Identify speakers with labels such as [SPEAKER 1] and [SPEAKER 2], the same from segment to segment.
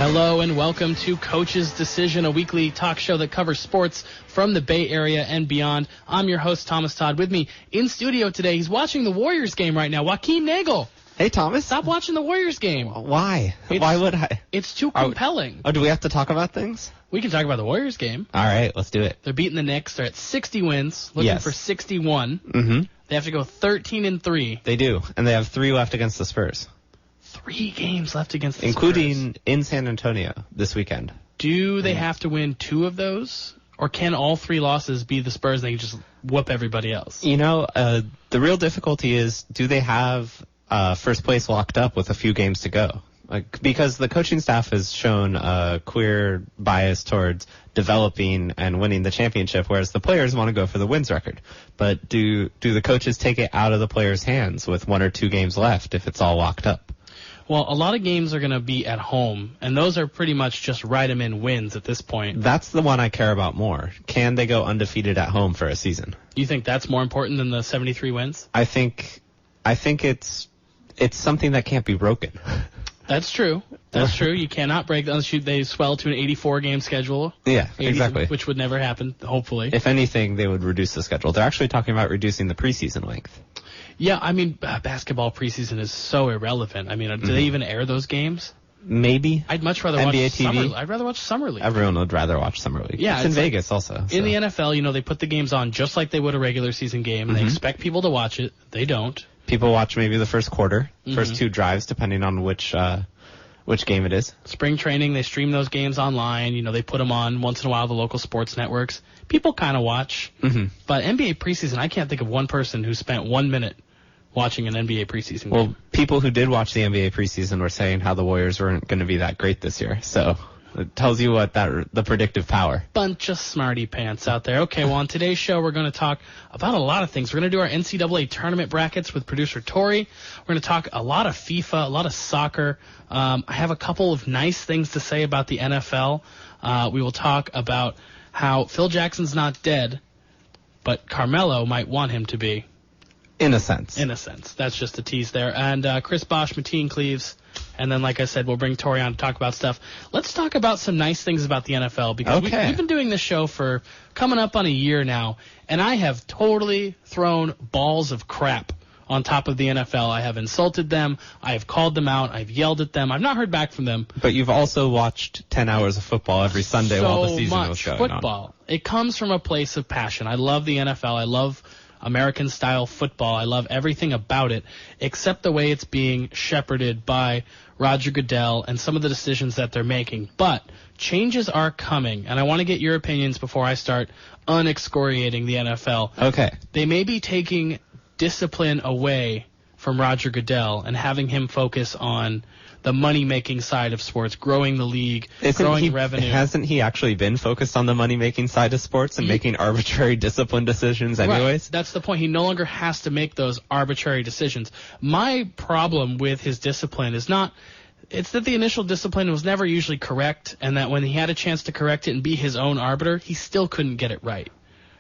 [SPEAKER 1] Hello and welcome to Coach's Decision, a weekly talk show that covers sports from the Bay Area and beyond. I'm your host, Thomas Todd. With me in studio today, he's watching the Warriors game right now, Joaquin Nagel.
[SPEAKER 2] Hey, Thomas.
[SPEAKER 1] Stop watching the Warriors game.
[SPEAKER 2] Why? Why would I?
[SPEAKER 1] It's too compelling.
[SPEAKER 2] Do we have to talk about things?
[SPEAKER 1] We can talk about the Warriors game.
[SPEAKER 2] All right, let's do it.
[SPEAKER 1] They're beating the Knicks. They're at 60 wins, looking for 61.
[SPEAKER 2] Mm-hmm.
[SPEAKER 1] They have to go 13-3.
[SPEAKER 2] They do, and they have 3 left against the Spurs.
[SPEAKER 1] 3 games left against the
[SPEAKER 2] Including
[SPEAKER 1] Spurs.
[SPEAKER 2] in San Antonio this weekend.
[SPEAKER 1] Do they have to win 2 of those? Or can all 3 losses be the Spurs and they can just whoop everybody else?
[SPEAKER 2] You know, the real difficulty is, do they have first place locked up with a few games to go? Because the coaching staff has shown a clear bias towards developing and winning the championship, whereas the players want to go for the wins record. But do the coaches take it out of the players' hands with 1 or 2 games left if it's all locked up?
[SPEAKER 1] Well, a lot of games are going to be at home, and those are pretty much just write-them-in wins at this point.
[SPEAKER 2] That's the one I care about more. Can they go undefeated at home for a season?
[SPEAKER 1] You think that's more important than the 73 wins?
[SPEAKER 2] I think it's something that can't be broken.
[SPEAKER 1] That's true. That's true. You cannot break unless they swell to an 84-game schedule.
[SPEAKER 2] Yeah, exactly.
[SPEAKER 1] Which would never happen, hopefully.
[SPEAKER 2] If anything, they would reduce the schedule. They're actually talking about reducing the preseason length.
[SPEAKER 1] Yeah, I mean, basketball preseason is so irrelevant. I mean, do they even air those games?
[SPEAKER 2] Maybe.
[SPEAKER 1] I'd much rather
[SPEAKER 2] NBA
[SPEAKER 1] watch
[SPEAKER 2] TV.
[SPEAKER 1] I'd rather watch Summer League.
[SPEAKER 2] Everyone would rather watch Summer League.
[SPEAKER 1] Yeah,
[SPEAKER 2] it's in Vegas also. So.
[SPEAKER 1] In the NFL, they put the games on just like they would a regular season game. They expect people to watch it. They don't.
[SPEAKER 2] People watch maybe the first quarter, first 2 drives, depending on which game it is.
[SPEAKER 1] Spring training, they stream those games online. They put them on once in a while, the local sports networks. People kind of watch. But NBA preseason, I can't think of one person who spent 1 minute watching an NBA preseason game.
[SPEAKER 2] Well, people who did watch the NBA preseason were saying how the Warriors weren't going to be that great this year. So it tells you what the predictive power.
[SPEAKER 1] Bunch of smarty pants out there. Okay, well, on today's show, we're going to talk about a lot of things. We're going to do our NCAA tournament brackets with Producer Tory. We're going to talk a lot of FIFA, a lot of soccer. I have a couple of nice things to say about the NFL. We will talk about how Phil Jackson's not dead, but Carmelo might want him to be.
[SPEAKER 2] In a sense.
[SPEAKER 1] In a sense. That's just a tease there. And Chris Bosch, Mateen Cleaves. And then, like I said, we'll bring Tory on to talk about stuff. Let's talk about some nice things about the NFL, because we've been doing this show for coming up on a year now, and I have totally thrown balls of crap on top of the NFL. I have insulted them. I have called them out. I've yelled at them. I've not heard back from them.
[SPEAKER 2] But you've also watched 10 hours of football every Sunday while the season was going on. So much football.
[SPEAKER 1] It comes from a place of passion. I love the NFL. I love American-style football. I love everything about it, except the way it's being shepherded by Roger Goodell and some of the decisions that they're making. But changes are coming, and I want to get your opinions before I start unexcoriating the NFL.
[SPEAKER 2] Okay.
[SPEAKER 1] They may be taking discipline away from Roger Goodell and having him focus on the money-making side of sports, growing the league, growing revenue.
[SPEAKER 2] Hasn't he actually been focused on the money-making side of sports and making arbitrary discipline decisions anyways?
[SPEAKER 1] Right. That's the point. He no longer has to make those arbitrary decisions. My problem with his discipline is it's that the initial discipline was never usually correct, and that when he had a chance to correct it and be his own arbiter, he still couldn't get it right.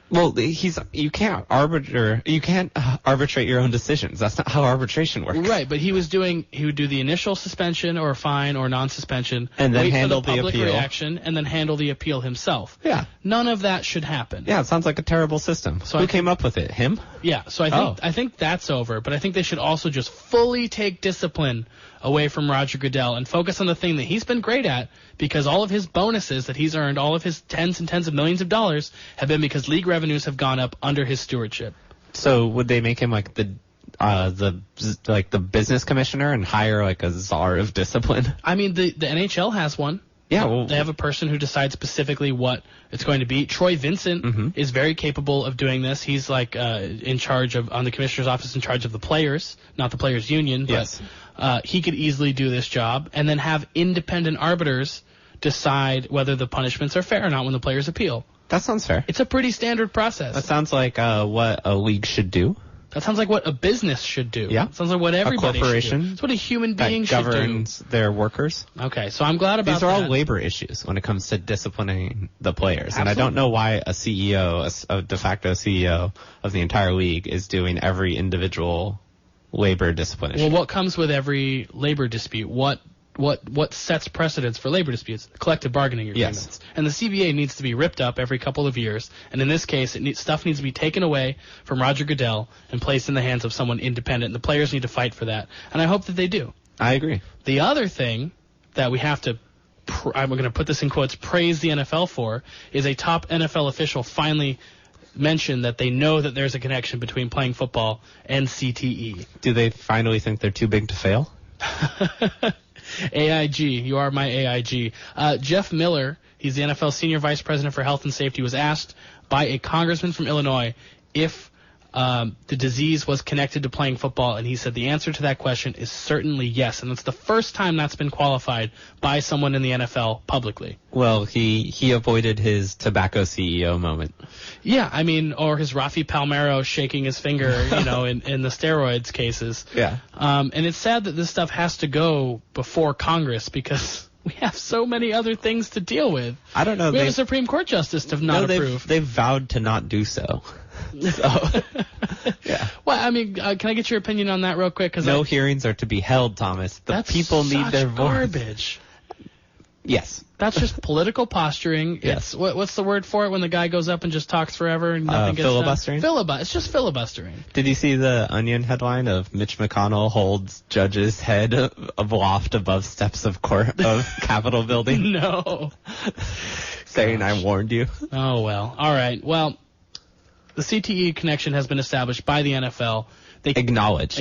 [SPEAKER 2] Well, you can't arbitrate your own decisions. That's not how arbitration works.
[SPEAKER 1] Right, but he would do the initial suspension or fine or non-suspension,
[SPEAKER 2] and then
[SPEAKER 1] wait
[SPEAKER 2] handle
[SPEAKER 1] for the public
[SPEAKER 2] appeal
[SPEAKER 1] reaction, and then handle the appeal himself.
[SPEAKER 2] Yeah.
[SPEAKER 1] None of that should happen.
[SPEAKER 2] Yeah, it sounds like a terrible system. So who came up with it? Him?
[SPEAKER 1] Yeah, so I think that's over, but I think they should also just fully take discipline away from Roger Goodell and focus on the thing that he's been great at, because all of his bonuses that he's earned, all of his tens and tens of millions of dollars, have been because league revenues have gone up under his stewardship.
[SPEAKER 2] So would they make him like the business commissioner and hire like a czar of discipline?
[SPEAKER 1] I mean, the NHL has one.
[SPEAKER 2] Yeah, well,
[SPEAKER 1] they have a person who decides specifically what it's going to be. Troy Vincent is very capable of doing this. He's like in charge of, on the commissioner's office, in charge of the players, not the players' union. But
[SPEAKER 2] yes.
[SPEAKER 1] He could easily do this job and then have independent arbiters decide whether the punishments are fair or not when the players appeal.
[SPEAKER 2] That sounds fair.
[SPEAKER 1] It's a pretty standard process.
[SPEAKER 2] That sounds like what a league should do.
[SPEAKER 1] That sounds like what a business should do.
[SPEAKER 2] Yeah.
[SPEAKER 1] It sounds like what everybody
[SPEAKER 2] should do. A corporation.
[SPEAKER 1] It's what a human being should do.
[SPEAKER 2] Governs their workers.
[SPEAKER 1] Okay, so I'm glad about that.
[SPEAKER 2] These are all labor issues when it comes to disciplining the players.
[SPEAKER 1] Absolutely.
[SPEAKER 2] And I don't know why a CEO, a de facto CEO of the entire league, is doing every individual labor discipline issue.
[SPEAKER 1] Well, what comes with every labor dispute? What what sets precedents for labor disputes? Collective bargaining agreements.
[SPEAKER 2] Yes.
[SPEAKER 1] And the CBA needs to be ripped up every couple of years. And in this case, stuff needs to be taken away from Roger Goodell and placed in the hands of someone independent. And the players need to fight for that. And I hope that they do.
[SPEAKER 2] I agree.
[SPEAKER 1] The other thing that we have to, I'm going to put this in quotes, praise the NFL for, is a top NFL official finally mentioned that they know that there's a connection between playing football and CTE.
[SPEAKER 2] Do they finally think they're too big to fail?
[SPEAKER 1] AIG, you are my AIG. Jeff Miller, he's the NFL Senior Vice President for Health and Safety, was asked by a congressman from Illinois if the disease was connected to playing football, and he said the answer to that question is certainly yes, and it's the first time that's been qualified by someone in the NFL publicly.
[SPEAKER 2] Well, he avoided his tobacco CEO moment.
[SPEAKER 1] Yeah, I mean, or his Rafi Palmeiro shaking his finger, in the steroids cases.
[SPEAKER 2] Yeah.
[SPEAKER 1] And it's sad that this stuff has to go before Congress because we have so many other things to deal with.
[SPEAKER 2] I don't know.
[SPEAKER 1] We have a Supreme Court justice to not approve.
[SPEAKER 2] They've vowed to not do so. So, yeah.
[SPEAKER 1] Well, I mean, can I get your opinion on that real quick?
[SPEAKER 2] No hearings are to be held, Thomas. The people need their voice.
[SPEAKER 1] Garbage.
[SPEAKER 2] Yes.
[SPEAKER 1] That's just political posturing.
[SPEAKER 2] Yes.
[SPEAKER 1] What's the word for it when the guy goes up and just talks forever and nothing gets
[SPEAKER 2] filibustering?
[SPEAKER 1] Done? It's just filibustering.
[SPEAKER 2] Did you see the Onion headline of Mitch McConnell holds judge's head aloft above steps of Capitol building?
[SPEAKER 1] No.
[SPEAKER 2] Saying, I warned you.
[SPEAKER 1] Oh, well. All right. Well, the CTE connection has been established by the NFL. They
[SPEAKER 2] Acknowledged.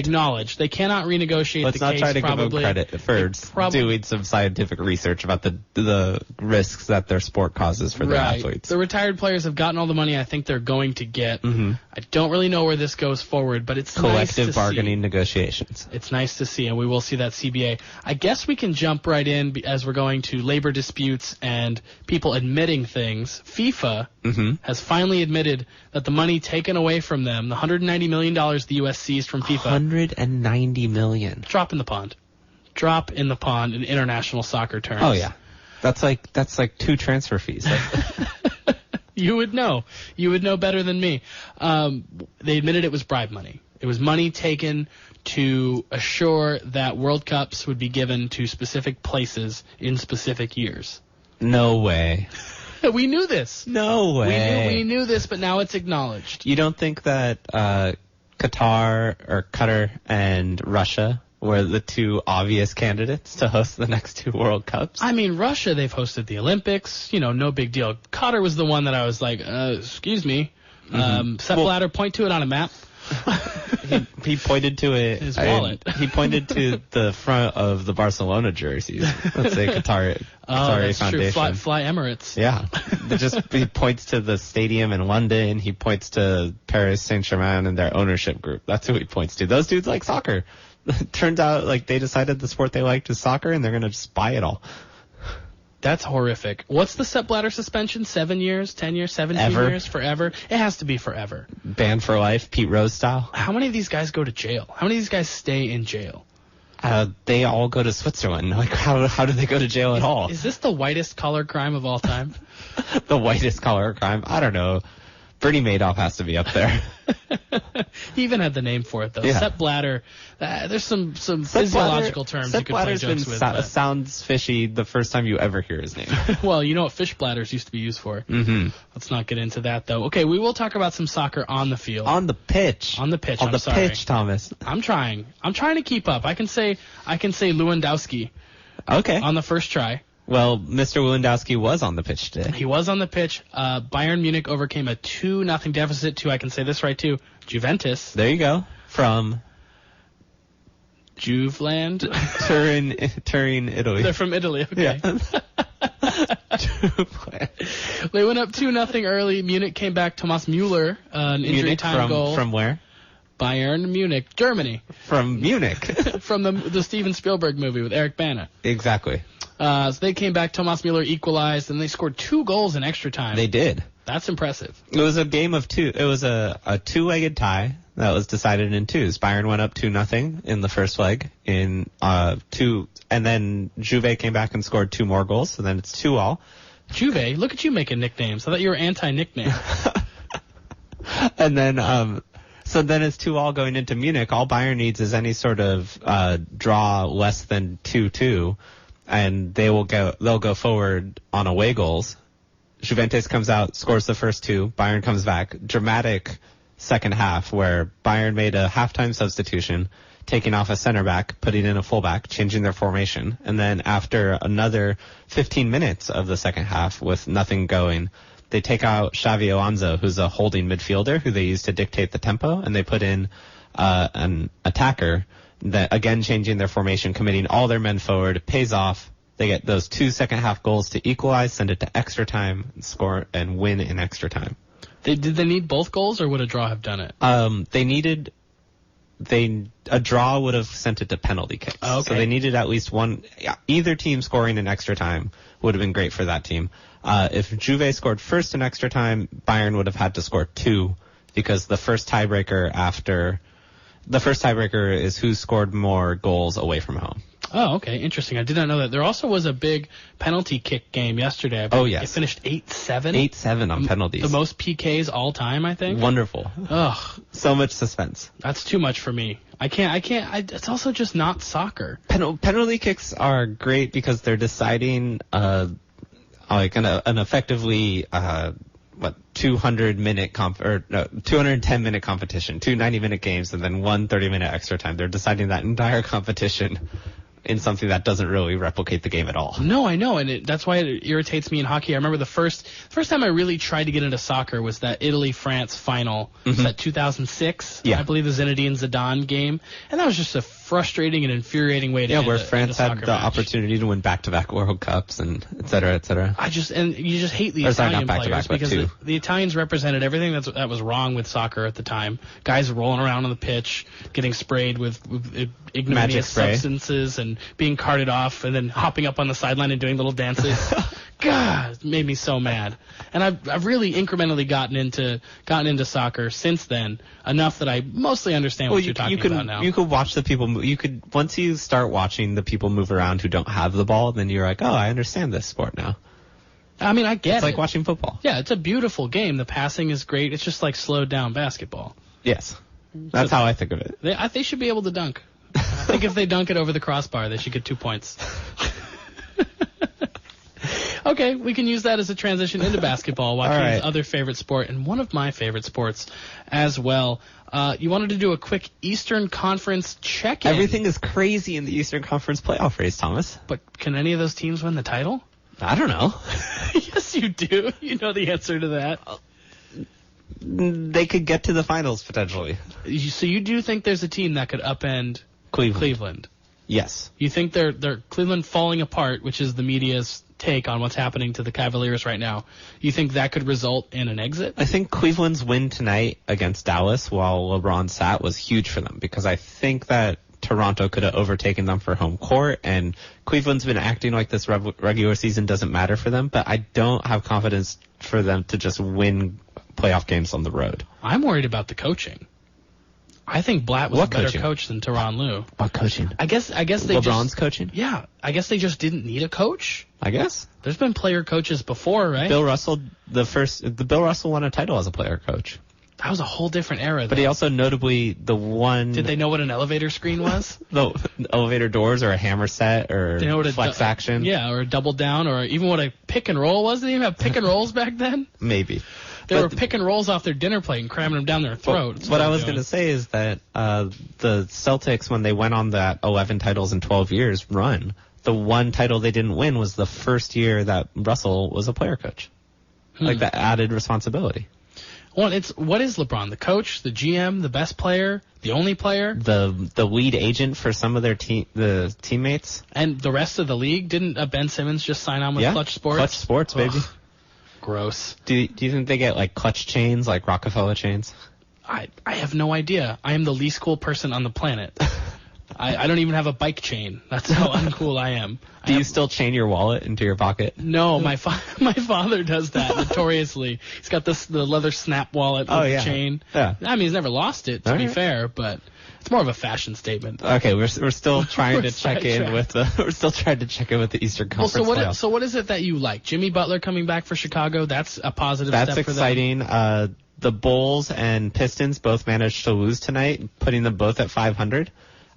[SPEAKER 1] They cannot renegotiate
[SPEAKER 2] Let's
[SPEAKER 1] the
[SPEAKER 2] not
[SPEAKER 1] case.
[SPEAKER 2] try to give them credit for doing some scientific research about the risks that their sport causes for their athletes.
[SPEAKER 1] The retired players have gotten all the money I think they're going to get.
[SPEAKER 2] Mm-hmm.
[SPEAKER 1] I don't really know where this goes forward, but it's
[SPEAKER 2] collective
[SPEAKER 1] nice to
[SPEAKER 2] bargaining negotiations.
[SPEAKER 1] It's nice to see, and we will see that CBA. I guess we can jump right in as we're going to labor disputes and people admitting things. FIFA has finally admitted that the money taken away from them, the $190 million the U.S. seized from FIFA.
[SPEAKER 2] $190 million.
[SPEAKER 1] Drop in the pond. Drop in the pond in international soccer terms.
[SPEAKER 2] Oh, yeah. That's like 2 transfer fees.
[SPEAKER 1] You would know. You would know better than me. They admitted it was bribe money. It was money taken to assure that World Cups would be given to specific places in specific years.
[SPEAKER 2] No way.
[SPEAKER 1] We knew this.
[SPEAKER 2] No way.
[SPEAKER 1] We knew this, but now it's acknowledged.
[SPEAKER 2] You don't think that Qatar and Russia were the 2 obvious candidates to host the next 2 World Cups?
[SPEAKER 1] I mean, Russia, they've hosted the Olympics. No big deal. Qatar was the one that I was like, excuse me. Sepp Blatter, point to it on a map.
[SPEAKER 2] He pointed to it.
[SPEAKER 1] His wallet.
[SPEAKER 2] He pointed to the front of the Barcelona jerseys. Let's say Qatari
[SPEAKER 1] that's
[SPEAKER 2] Foundation.
[SPEAKER 1] True. Fly Emirates.
[SPEAKER 2] Yeah. He points to the stadium in London. He points to Paris Saint-Germain and their ownership group. That's who he points to. Those dudes like soccer. Turns out they decided the sport they liked is soccer, and they're going to just buy it all.
[SPEAKER 1] That's horrific. What's the Sepp Blatter suspension? 7 years, 10 years, 17 years, forever? It has to be forever.
[SPEAKER 2] Banned for life, Pete Rose style.
[SPEAKER 1] How many of these guys go to jail? How many of these guys stay in jail?
[SPEAKER 2] They all go to Switzerland. How do they go to jail at all?
[SPEAKER 1] Is this the whitest collar crime of all time?
[SPEAKER 2] The whitest collar crime? I don't know. Bernie Madoff has to be up there.
[SPEAKER 1] He even had the name for it, though.
[SPEAKER 2] Yeah.
[SPEAKER 1] Sepp Blatter. There's some physiological terms you could play jokes with.
[SPEAKER 2] Sounds fishy the first time you ever hear his name.
[SPEAKER 1] Well, you know what fish bladders used to be used for.
[SPEAKER 2] Mm-hmm.
[SPEAKER 1] Let's not get into that, though. Okay, we will talk about some soccer on the field.
[SPEAKER 2] On the pitch.
[SPEAKER 1] On the pitch,
[SPEAKER 2] On the pitch, Thomas.
[SPEAKER 1] I'm trying to keep up. I can say Lewandowski.
[SPEAKER 2] Okay.
[SPEAKER 1] On the first try.
[SPEAKER 2] Well, Mr. Lewandowski was on the pitch today.
[SPEAKER 1] He was on the pitch. Bayern Munich overcame a 2-0 deficit to, I can say this right too, Juventus.
[SPEAKER 2] There you go. From
[SPEAKER 1] Juveland.
[SPEAKER 2] Turin, Italy.
[SPEAKER 1] They're from Italy, okay.
[SPEAKER 2] Yeah.
[SPEAKER 1] They went up 2-0 early. Munich came back. Thomas Müller, an injury time goal.
[SPEAKER 2] From where?
[SPEAKER 1] Bayern Munich, Germany.
[SPEAKER 2] From Munich.
[SPEAKER 1] From the Steven Spielberg movie with Eric Bana.
[SPEAKER 2] Exactly.
[SPEAKER 1] So they came back. Thomas Müller equalized, and they scored 2 goals in extra time.
[SPEAKER 2] They did.
[SPEAKER 1] That's impressive.
[SPEAKER 2] It was a game of 2. It was a 2-legged tie that was decided in 2s. Bayern went up 2-0 in the first leg in 2, and then Juve came back and scored 2 more goals. So then it's 2-2.
[SPEAKER 1] Juve, look at you making nicknames. I thought you were anti-nickname.
[SPEAKER 2] And then so then it's 2-2 going into Munich. All Bayern needs is any sort of draw less than 2-2 and they'll go forward on away goals. Juventus comes out, scores the first two. Bayern comes back. Dramatic second half where Bayern made a halftime substitution, taking off a center back, putting in a fullback, changing their formation. And then after another 15 minutes of the second half with nothing going, they take out Xavi Alonso, who's a holding midfielder who they use to dictate the tempo, and they put in an attacker that, again, changing their formation, committing all their men forward, pays off. They get those 2 second-half goals to equalize, send it to extra time, score, and win in extra time.
[SPEAKER 1] Did they need both goals, or would a draw have done it?
[SPEAKER 2] A draw would have sent it to penalty kicks.
[SPEAKER 1] Oh, okay.
[SPEAKER 2] So they needed at least one. Either team scoring in extra time would have been great for that team. If Juve scored first in extra time, Bayern would have had to score 2 because the first tiebreaker is who scored more goals away from home.
[SPEAKER 1] Oh, okay. Interesting. I did not know that. There also was a big penalty kick game yesterday.
[SPEAKER 2] Oh, yes.
[SPEAKER 1] It finished 8-7.
[SPEAKER 2] 8-7 on penalties.
[SPEAKER 1] The most PKs all time, I think.
[SPEAKER 2] Wonderful.
[SPEAKER 1] Ugh.
[SPEAKER 2] So much suspense.
[SPEAKER 1] That's too much for me. I can't. It's also just not soccer.
[SPEAKER 2] Penalty kicks are great because they're deciding, an effectively, 210-minute competition, 2 90-minute games, and then 1 30-minute extra time. They're deciding that entire competition in something that doesn't really replicate the game at all.
[SPEAKER 1] No, I know, and that's why it irritates me in hockey. I remember the first time I really tried to get into soccer was that Italy-France final. Was that 2006?
[SPEAKER 2] Yeah.
[SPEAKER 1] I believe the Zinedine Zidane game, and that was just a frustrating and infuriating way to
[SPEAKER 2] where France had the opportunity to win back-to-back World Cups and et cetera, et cetera.
[SPEAKER 1] You just hate the Italian players because the Italians represented everything that was wrong with soccer at the time. Guys rolling around on the pitch, getting sprayed with ignominious substances and being carted off and then hopping up on the sideline and doing little dances. God, it made me so mad. And I've really incrementally gotten into soccer since then, enough that I mostly understand what you're talking about now.
[SPEAKER 2] You could watch the people move. Once you start watching the people move around who don't have the ball, then you're like, oh, I understand this sport now.
[SPEAKER 1] I mean, I get it.
[SPEAKER 2] It's like watching football.
[SPEAKER 1] Yeah, it's a beautiful game. The passing is great. It's just like slowed down basketball.
[SPEAKER 2] Yes. That's how I think of it.
[SPEAKER 1] They should be able to dunk. I think if they dunk it over the crossbar, they should get 2 points. Okay, we can use that as a transition into basketball, Joaquin's other favorite sport, and one of my favorite sports as well. You wanted to do a quick Eastern Conference check-in.
[SPEAKER 2] Everything is crazy in the Eastern Conference playoff race, Thomas.
[SPEAKER 1] But can any of those teams win the title?
[SPEAKER 2] I don't know.
[SPEAKER 1] Yes, you do. You know the answer to that.
[SPEAKER 2] They could get to the finals, potentially.
[SPEAKER 1] So you do think there's a team that could upend Cleveland?
[SPEAKER 2] Yes.
[SPEAKER 1] You think they're Cleveland falling apart, which is the media's take on what's happening to the Cavaliers right now. You think that could result in an exit?
[SPEAKER 2] I think Cleveland's win tonight against Dallas while LeBron sat was huge for them because I think that Toronto could have overtaken them for home court, and Cleveland's been acting like this regular season doesn't matter for them, but I don't have confidence for them to just win playoff games on the road.
[SPEAKER 1] I'm worried about the coaching. I think Blatt was a better coach than Tyronn Lue.
[SPEAKER 2] What coaching?
[SPEAKER 1] I guess they
[SPEAKER 2] LeBron's coaching?
[SPEAKER 1] Yeah. I guess they just didn't need a coach.
[SPEAKER 2] I guess.
[SPEAKER 1] There's been player coaches before, right?
[SPEAKER 2] Bill Russell won a title as a player coach.
[SPEAKER 1] That was a whole different era, though.
[SPEAKER 2] But he also notably Did
[SPEAKER 1] they know what an elevator screen was?
[SPEAKER 2] The elevator doors or a hammer set or flex action?
[SPEAKER 1] Yeah, or a double down or even what a pick and roll was. They didn't even have pick and rolls back then?
[SPEAKER 2] Maybe.
[SPEAKER 1] They were picking rolls off their dinner plate and cramming them down their throat.
[SPEAKER 2] What I was going to say is that the Celtics, when they went on that 11 titles in 12 years run, the one title they didn't win was the first year that Russell was a player coach. Like that added responsibility.
[SPEAKER 1] Well, what is LeBron? The coach, the GM, the best player, the only player?
[SPEAKER 2] The lead agent for some of their the teammates.
[SPEAKER 1] And the rest of the league? Didn't Ben Simmons just sign on with Clutch Sports?
[SPEAKER 2] Clutch Sports, baby.
[SPEAKER 1] Gross.
[SPEAKER 2] Do you think they get like clutch chains, like Rockefeller chains?
[SPEAKER 1] I have no idea. I am the least cool person on the planet. I don't even have a bike chain. That's how uncool I am.
[SPEAKER 2] Do you still chain your wallet into your pocket?
[SPEAKER 1] No, my father does that notoriously. He's got the leather snap wallet with the chain. Yeah. I mean, he's never lost it, to be fair, but it's more of a fashion statement.
[SPEAKER 2] Okay, we're still trying to check in with the Eastern Conference.
[SPEAKER 1] Well, so what is it that you like? Jimmy Butler coming back for Chicago? That's a positive step for them.
[SPEAKER 2] That's exciting. The Bulls and Pistons both managed to lose tonight, putting them both at 500.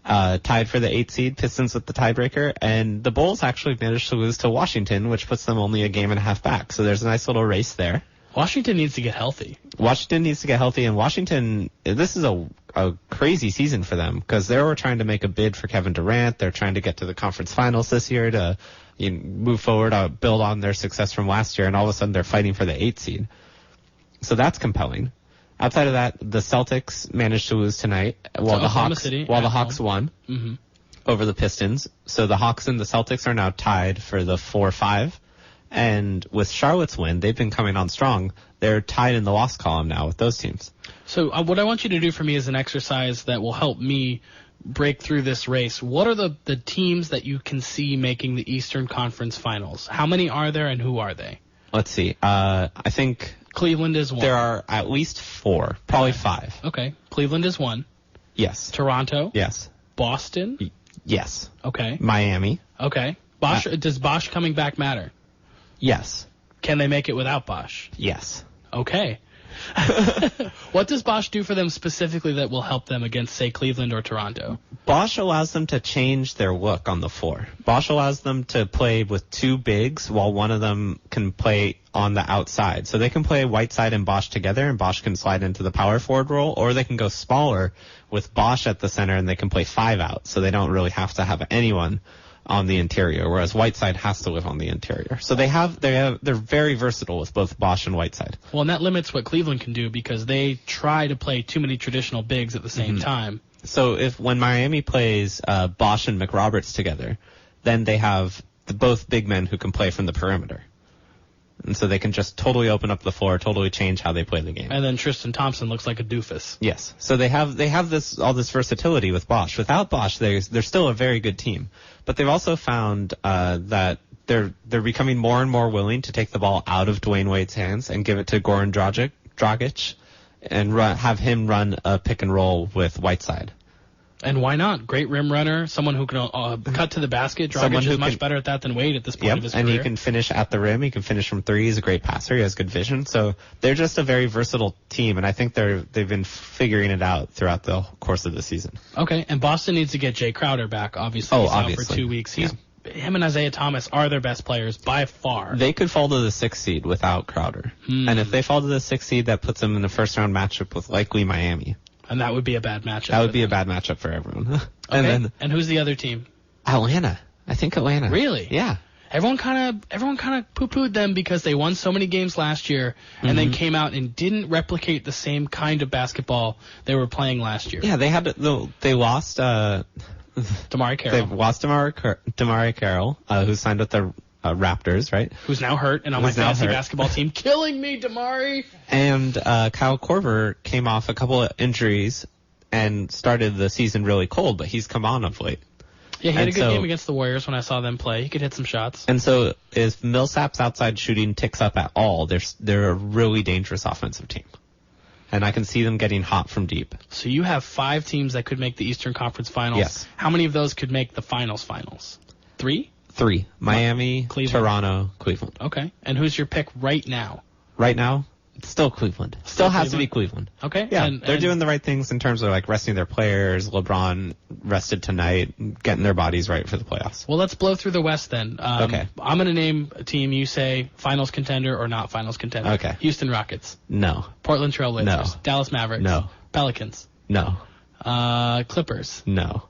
[SPEAKER 2] tied for the 8th seed, Pistons with the tiebreaker, and the Bulls actually managed to lose to Washington, which puts them only a game and a half back. So there's a nice little race there.
[SPEAKER 1] Washington needs to get healthy.
[SPEAKER 2] And Washington, this is a crazy season for them because they were trying to make a bid for Kevin Durant. They're trying to get to the conference finals this year to move forward, build on their success from last year, and all of a sudden they're fighting for the 8th seed. So that's compelling. Outside of that, the Celtics managed to lose tonight while the Hawks won over the Pistons. So the Hawks and the Celtics are now tied for the 4-5. And with Charlotte's win, they've been coming on strong. They're tied in the loss column now with those teams.
[SPEAKER 1] So what I want you to do for me is an exercise that will help me break through this race. What are the teams that you can see making the Eastern Conference Finals? How many are there and who are they?
[SPEAKER 2] Let's see. I think
[SPEAKER 1] Cleveland is one.
[SPEAKER 2] There are at least 4, probably 5.
[SPEAKER 1] Okay. Cleveland is one.
[SPEAKER 2] Yes.
[SPEAKER 1] Toronto?
[SPEAKER 2] Yes.
[SPEAKER 1] Boston?
[SPEAKER 2] Yes.
[SPEAKER 1] Okay.
[SPEAKER 2] Miami?
[SPEAKER 1] Okay. Does Bosch coming back matter?
[SPEAKER 2] Yes.
[SPEAKER 1] Can they make it without Bosch?
[SPEAKER 2] Yes.
[SPEAKER 1] Okay. What does Bosch do for them specifically that will help them against, say, Cleveland or Toronto?
[SPEAKER 2] Bosch allows them to change their look on the floor. Bosch allows them to play with 2 bigs while one of them can play on the outside. So they can play Whiteside and Bosch together, and Bosch can slide into the power forward role, or they can go smaller with Bosch at the center, and they can play 5 out. So they don't really have to have anyone on the interior, whereas Whiteside has to live on the interior. So they're very versatile with both Bosch and Whiteside.
[SPEAKER 1] Well, and that limits what Cleveland can do because they try to play too many traditional bigs at the same time.
[SPEAKER 2] So when Miami plays Bosch and McRoberts together, then they have both big men who can play from the perimeter. And so they can just totally open up the floor, totally change how they play the game.
[SPEAKER 1] And then Tristan Thompson looks like a doofus.
[SPEAKER 2] Yes. So they have all this versatility with Bosch. Without Bosch, they're still a very good team. But they've also found that they're becoming more and more willing to take the ball out of Dwayne Wade's hands and give it to Goran Dragic and have him run a pick and roll with Whiteside.
[SPEAKER 1] And why not? Great rim runner, someone who can cut to the basket. Dragic is much better at that than Wade at this point of his career.
[SPEAKER 2] And he can finish at the rim. He can finish from 3. He's a great passer. He has good vision. So they're just a very versatile team, and I think they've been figuring it out throughout the course of the season.
[SPEAKER 1] Okay, and Boston needs to get Jay Crowder back. Obviously, he's out for 2 weeks. Him and Isaiah Thomas are their best players by far.
[SPEAKER 2] They could fall to the 6th seed without Crowder. And if they fall to the 6th seed, that puts them in the first-round matchup with likely Miami.
[SPEAKER 1] And that would be a bad matchup.
[SPEAKER 2] That would be a bad matchup for everyone.
[SPEAKER 1] Okay. And who's the other team?
[SPEAKER 2] Atlanta. I think Atlanta.
[SPEAKER 1] Really?
[SPEAKER 2] Yeah.
[SPEAKER 1] Everyone kind of poo-pooed them because they won so many games last year and then came out and didn't replicate the same kind of basketball they were playing last year.
[SPEAKER 2] Yeah, they lost
[SPEAKER 1] DeMarre Carroll.
[SPEAKER 2] They've lost DeMarre Carroll, who signed with the Raptors, right?
[SPEAKER 1] Who's now hurt and on my fantasy basketball team. Killing me, DeMarre!
[SPEAKER 2] And Kyle Korver came off a couple of injuries and started the season really cold, but he's come on of late.
[SPEAKER 1] Yeah, he had a good game against the Warriors when I saw them play. He could hit some shots.
[SPEAKER 2] And so if Millsap's outside shooting ticks up at all, they're a really dangerous offensive team. And I can see them getting hot from deep.
[SPEAKER 1] So you have 5 teams that could make the Eastern Conference Finals.
[SPEAKER 2] Yes.
[SPEAKER 1] How many of those could make the finals? 3?
[SPEAKER 2] 3. Miami,
[SPEAKER 1] Cleveland.
[SPEAKER 2] Toronto, Cleveland.
[SPEAKER 1] Okay. And who's your pick right now?
[SPEAKER 2] Right now? It's still Cleveland. Still has to be Cleveland.
[SPEAKER 1] Okay.
[SPEAKER 2] Yeah, and they're doing the right things in terms of like resting their players. LeBron rested tonight, getting their bodies right for the playoffs.
[SPEAKER 1] Well, let's blow through the West then.
[SPEAKER 2] Okay.
[SPEAKER 1] I'm going to name a team. You say finals contender or not finals contender.
[SPEAKER 2] Okay.
[SPEAKER 1] Houston Rockets.
[SPEAKER 2] No.
[SPEAKER 1] Portland Trail Blazers.
[SPEAKER 2] No.
[SPEAKER 1] Dallas Mavericks.
[SPEAKER 2] No.
[SPEAKER 1] Pelicans.
[SPEAKER 2] No.
[SPEAKER 1] Clippers.
[SPEAKER 2] No.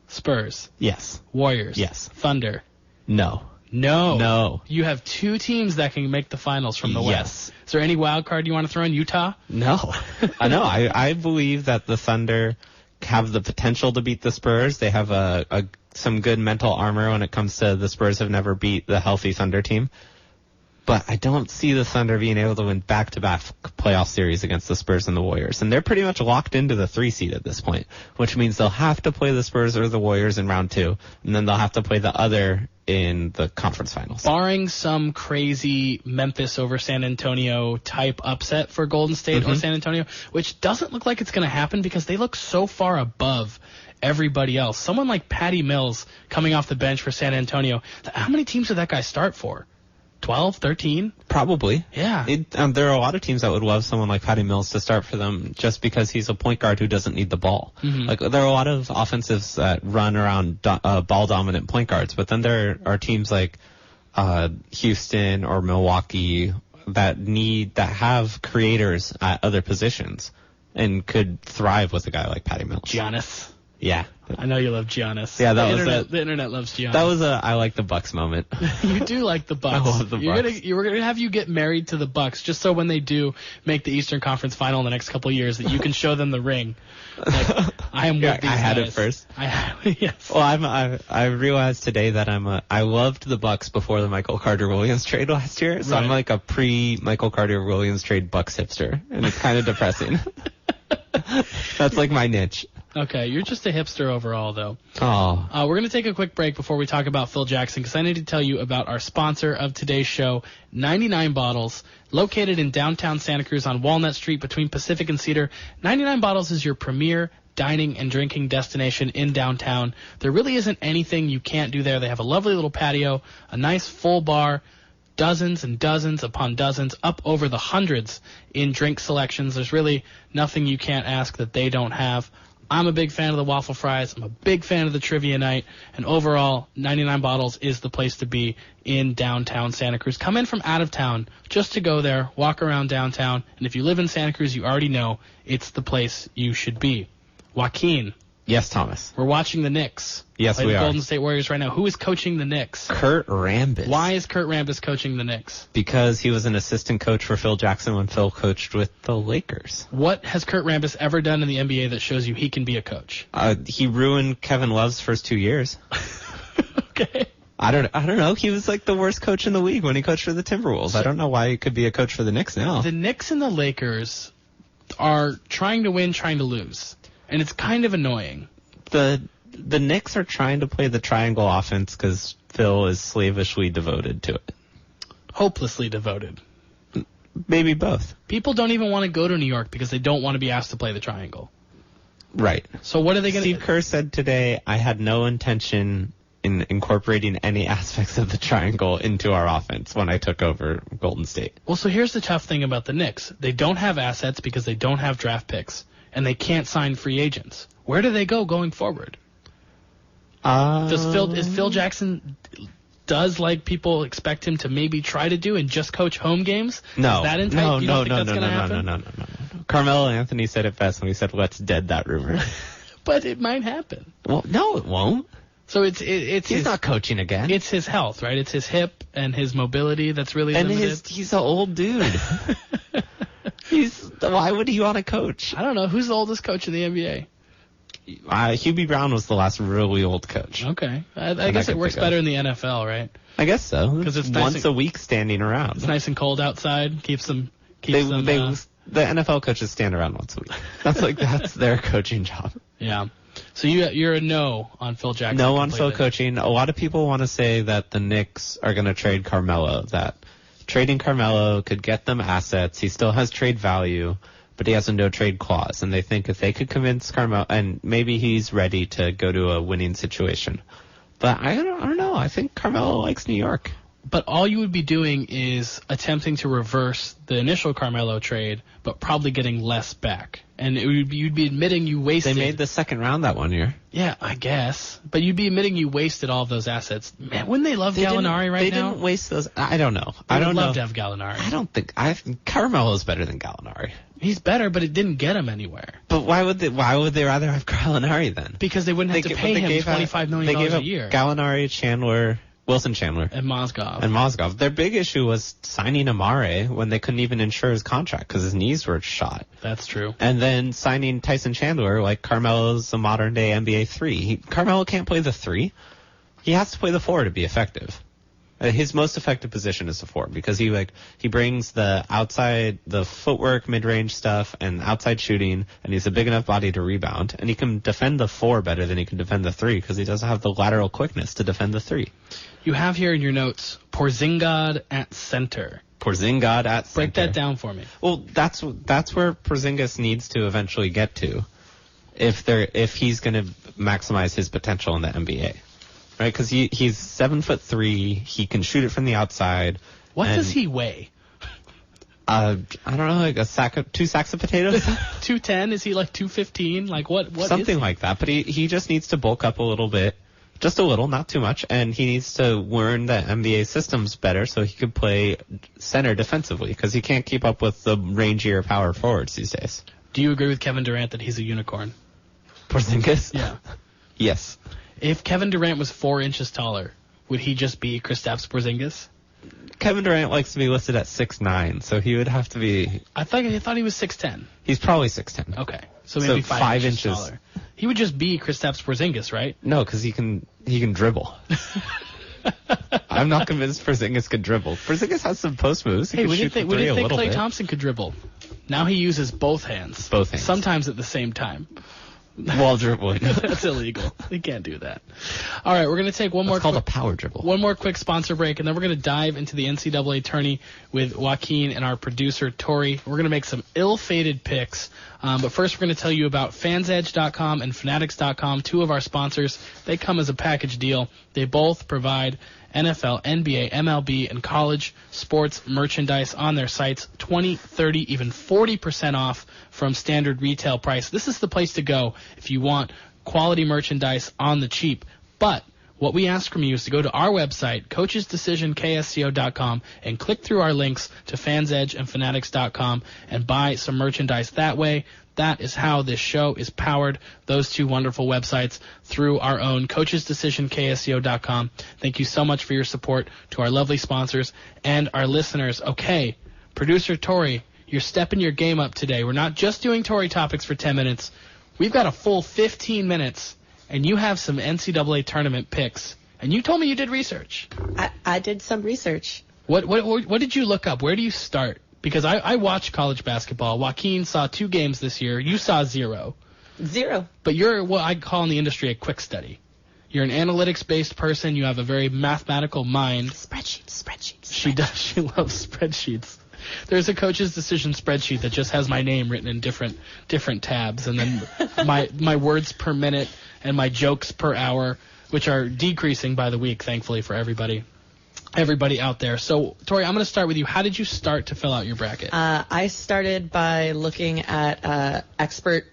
[SPEAKER 1] Spurs.
[SPEAKER 2] Yes.
[SPEAKER 1] Warriors.
[SPEAKER 2] Yes.
[SPEAKER 1] Thunder.
[SPEAKER 2] No.
[SPEAKER 1] No.
[SPEAKER 2] No.
[SPEAKER 1] You have 2 teams that can make the finals from the
[SPEAKER 2] Yes.
[SPEAKER 1] West. Is there any wild card you want to throw in? Utah?
[SPEAKER 2] No. No. I believe that the Thunder have the potential to beat the Spurs. They have some good mental armor when it comes to the Spurs have never beat the healthy Thunder team. But I don't see the Thunder being able to win back-to-back playoff series against the Spurs and the Warriors. And they're pretty much locked into the 3 seed at this point, which means they'll have to play the Spurs or the Warriors in round 2, and then they'll have to play the other in the conference finals.
[SPEAKER 1] Barring some crazy Memphis over San Antonio type upset for Golden State or San Antonio, which doesn't look like it's going to happen because they look so far above everybody else. Someone like Patty Mills coming off the bench for San Antonio, how many teams did that guy start for? 12, 13?
[SPEAKER 2] Probably.
[SPEAKER 1] Yeah.
[SPEAKER 2] There are a lot of teams that would love someone like Patty Mills to start for them just because he's a point guard who doesn't need the ball.
[SPEAKER 1] Mm-hmm.
[SPEAKER 2] Like, there are a lot of offensives that run around ball-dominant point guards, but then there are teams like Houston or Milwaukee that have creators at other positions and could thrive with a guy like Patty Mills.
[SPEAKER 1] Giannis.
[SPEAKER 2] Yeah.
[SPEAKER 1] I know you love Giannis.
[SPEAKER 2] Yeah,
[SPEAKER 1] the internet loves Giannis.
[SPEAKER 2] That was I like the Bucks moment.
[SPEAKER 1] You do like the Bucks.
[SPEAKER 2] I love the Bucks.
[SPEAKER 1] We're gonna have you get married to the Bucks just so when they do make the Eastern Conference Final in the next couple of years that you can show them the ring. Like, I am with these
[SPEAKER 2] I had
[SPEAKER 1] guys.
[SPEAKER 2] it first.
[SPEAKER 1] Yes.
[SPEAKER 2] Well, I realized today that I loved the Bucks before the Michael Carter Williams trade last year, so
[SPEAKER 1] right.
[SPEAKER 2] I'm like a pre Michael Carter Williams trade Bucks hipster, and it's kind of depressing. That's like my niche.
[SPEAKER 1] Okay, you're just a hipster overall, though.
[SPEAKER 2] Oh.
[SPEAKER 1] We're going to take a quick break before we talk about Phil Jackson, because I need to tell you about our sponsor of today's show, 99 Bottles, located in downtown Santa Cruz on Walnut Street between Pacific and Cedar. 99 Bottles is your premier dining and drinking destination in downtown. There really isn't anything you can't do there. They have a lovely little patio, a nice full bar, dozens and dozens upon dozens, up over the hundreds in drink selections. There's really nothing you can't ask that they don't have. I'm a big fan of the waffle fries. I'm a big fan of the trivia night. And overall, 99 Bottles is the place to be in downtown Santa Cruz. Come in from out of town just to go there, walk around downtown. And if you live in Santa Cruz, you already know it's the place you should be. Joaquin.
[SPEAKER 2] Yes, Thomas.
[SPEAKER 1] We're watching the Knicks.
[SPEAKER 2] Yes, we
[SPEAKER 1] the
[SPEAKER 2] are.
[SPEAKER 1] Golden State Warriors right now. Who is coaching the Knicks?
[SPEAKER 2] Kurt Rambis.
[SPEAKER 1] Why is Kurt Rambis coaching the Knicks?
[SPEAKER 2] Because he was an assistant coach for Phil Jackson when Phil coached with the Lakers.
[SPEAKER 1] What has Kurt Rambis ever done in the NBA that shows you he can be a coach?
[SPEAKER 2] He ruined Kevin Love's first 2 years.
[SPEAKER 1] Okay.
[SPEAKER 2] I don't know. He was like the worst coach in the league when he coached for the Timberwolves. I don't know why he could be a coach for the Knicks now.
[SPEAKER 1] The Knicks and the Lakers are trying to win, trying to lose. And it's kind of annoying.
[SPEAKER 2] The Knicks are trying to play the triangle offense because Phil is slavishly devoted to it.
[SPEAKER 1] Hopelessly devoted.
[SPEAKER 2] Maybe both.
[SPEAKER 1] People don't even want to go to New York because they don't want to be asked to play the triangle.
[SPEAKER 2] Right.
[SPEAKER 1] So what are they going to...
[SPEAKER 2] Steve Kerr said today, I had no intention in incorporating any aspects of the triangle into our offense when I took over Golden State.
[SPEAKER 1] Well, so here's the tough thing about the Knicks. They don't have assets because they don't have draft picks, and they can't sign free agents. Where do they go going forward? Is Phil Jackson... Does like people expect him to maybe try to do and just coach home games?
[SPEAKER 2] No.
[SPEAKER 1] Is that in tight?
[SPEAKER 2] No. Carmelo Anthony said it best when he said, "Let's dead that rumor."
[SPEAKER 1] But it might happen.
[SPEAKER 2] Well, no, it won't.
[SPEAKER 1] So it's
[SPEAKER 2] he's not coaching again.
[SPEAKER 1] It's his health, right? It's his hip and his mobility that's really limited.
[SPEAKER 2] He's an old dude. Why would he want to coach?
[SPEAKER 1] I don't know. Who's the oldest coach in the NBA?
[SPEAKER 2] Hubie Brown was the last really old coach.
[SPEAKER 1] Okay. I guess it works better in the NFL, right?
[SPEAKER 2] I guess so.
[SPEAKER 1] Because it's
[SPEAKER 2] once a week standing around.
[SPEAKER 1] It's nice and cold outside. Keeps them.
[SPEAKER 2] The NFL coaches stand around once a week. That's their coaching job.
[SPEAKER 1] Yeah. So you're a no on Phil Jackson.
[SPEAKER 2] No on Phil coaching. A lot of people want to say that the Knicks are going to trade Carmelo. That trading Carmelo could get them assets. He still has trade value, but he has a no-trade clause, and they think if they could convince Carmelo, and maybe he's ready to go to a winning situation. But I don't know. I think Carmelo likes New York.
[SPEAKER 1] But all you would be doing is attempting to reverse the initial Carmelo trade, but probably getting less back. And you'd be admitting you wasted...
[SPEAKER 2] They made the second round that 1 year.
[SPEAKER 1] Yeah, I guess. But you'd be admitting you wasted all of those assets. Man, wouldn't they love Gallinari right now?
[SPEAKER 2] They didn't waste those... I don't know.
[SPEAKER 1] I would love to have Gallinari.
[SPEAKER 2] I don't think... Carmelo's better than Gallinari.
[SPEAKER 1] He's better, but it didn't get him anywhere.
[SPEAKER 2] But why would they rather have Gallinari then?
[SPEAKER 1] Because they wouldn't have to pay him $25 million a year.
[SPEAKER 2] Gallinari, Chandler... Wilson Chandler.
[SPEAKER 1] And Mozgov.
[SPEAKER 2] Their big issue was signing Amare when they couldn't even insure his contract because his knees were shot.
[SPEAKER 1] That's true.
[SPEAKER 2] And then signing Tyson Chandler, like Carmelo's a modern-day NBA 3. Carmelo can't play the 3. He has to play the 4 to be effective. His most effective position is the 4 because he brings the outside, the footwork, mid-range stuff, and outside shooting, and he's a big enough body to rebound. And he can defend the 4 better than he can defend the 3 because he doesn't have the lateral quickness to defend the 3.
[SPEAKER 1] You have here in your notes, Porzingis at center.
[SPEAKER 2] Porzingis at center.
[SPEAKER 1] Break that down for me.
[SPEAKER 2] Well, that's where Porzingis needs to eventually get to if he's going to maximize his potential in the NBA. Right, because he's 7'3", he can shoot it from the outside,
[SPEAKER 1] What does he weigh?
[SPEAKER 2] I don't know, like 2 sacks of potatoes?
[SPEAKER 1] 210? Is he like 215? Like what
[SPEAKER 2] Something like that. But he just needs to bulk up a little bit. Just a little, not too much. And he needs to learn the NBA systems better so he can play center defensively, because he can't keep up with the rangier power forwards these days.
[SPEAKER 1] Do you agree with Kevin Durant that he's a unicorn?
[SPEAKER 2] Porzingis?
[SPEAKER 1] Yeah.
[SPEAKER 2] Yes.
[SPEAKER 1] If Kevin Durant was 4 inches taller, would he just be Kristaps Porzingis?
[SPEAKER 2] Kevin Durant likes to be listed at 6'9", so he would have to be...
[SPEAKER 1] I thought he was 6'10".
[SPEAKER 2] He's probably 6'10".
[SPEAKER 1] Okay, so maybe 5 inches taller. He would just be Kristaps Porzingis, right?
[SPEAKER 2] No, because he can dribble. I'm not convinced Porzingis could dribble. Porzingis has some post moves.
[SPEAKER 1] Hey, what do you think Klay Thompson could dribble? Now he uses both hands.
[SPEAKER 2] Both hands.
[SPEAKER 1] Sometimes at the same time.
[SPEAKER 2] While dribbling.
[SPEAKER 1] That's illegal. You can't do that. All right, we're going to take one more.
[SPEAKER 2] It's called a power dribble.
[SPEAKER 1] One more quick sponsor break, and then we're going to dive into the NCAA tourney with Joaquin and our producer Tory. We're going to make some ill-fated picks, but first we're going to tell you about FansEdge.com and Fanatics.com, 2 of our sponsors. They come as a package deal. They both provide NFL, NBA, MLB, and college sports merchandise on their sites, 20, 30, even 40% off from standard retail price. This is the place to go if you want quality merchandise on the cheap. But what we ask from you is to go to our website, coachesdecisionksco.com, and click through our links to FansEdge and Fanatics.com and buy some merchandise that way. That is how this show is powered, those 2 wonderful websites, through our own coachesdecisionksco.com. Thank you so much for your support to our lovely sponsors and our listeners. Okay, Producer Tory, you're stepping your game up today. We're not just doing Tory topics for 10 minutes. We've got a full 15 minutes, and you have some NCAA tournament picks. And you told me you did research.
[SPEAKER 3] I did some research.
[SPEAKER 1] What did you look up? Where do you start? Because I watch college basketball. Joaquin saw 2 games this year. You saw 0.
[SPEAKER 3] 0.
[SPEAKER 1] But you're what I call in the industry a quick study. You're an analytics-based person. You have a very mathematical mind.
[SPEAKER 3] Spreadsheets.
[SPEAKER 1] She does. She loves spreadsheets. There's a coach's decision spreadsheet that just has my name written in different tabs, and then my words per minute and my jokes per hour, which are decreasing by the week, thankfully, for everybody out there. So, Tory, I'm going to start with you. How did you start to fill out your bracket?
[SPEAKER 3] I started by looking at expert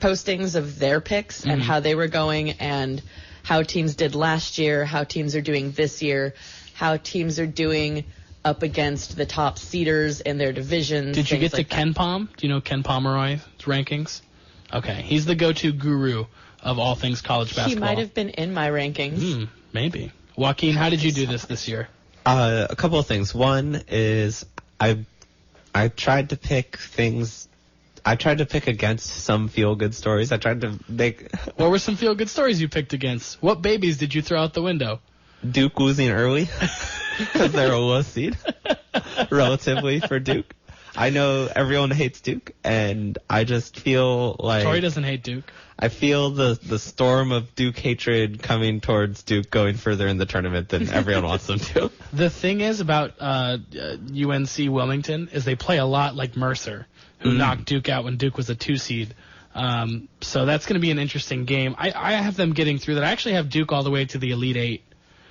[SPEAKER 3] postings of their picks and how they were going and how teams did last year, how teams are doing this year, how teams are doing up against the top seeders in their divisions.
[SPEAKER 1] Did you get to Ken Pom? Do you know Ken Pomeroy's rankings? Okay. He's the go-to guru of all things college basketball.
[SPEAKER 3] He might have been in my rankings.
[SPEAKER 1] Maybe. Joaquin, how did you do this year?
[SPEAKER 2] A couple of things. One is I tried to pick things. I tried to pick against some feel-good stories. I tried to make...
[SPEAKER 1] What were some feel-good stories you picked against? What babies did you throw out the window?
[SPEAKER 2] Duke losing early because they're a low seed, relatively, for Duke. I know everyone hates Duke, and I just feel like...
[SPEAKER 1] Tory doesn't hate Duke.
[SPEAKER 2] I feel the storm of Duke hatred coming towards Duke going further in the tournament than everyone wants them to.
[SPEAKER 1] The thing is about UNC Wilmington is they play a lot like Mercer, who knocked Duke out when Duke was a 2 seed. So that's going to be an interesting game. I have them getting through that. I actually have Duke all the way to the Elite 8.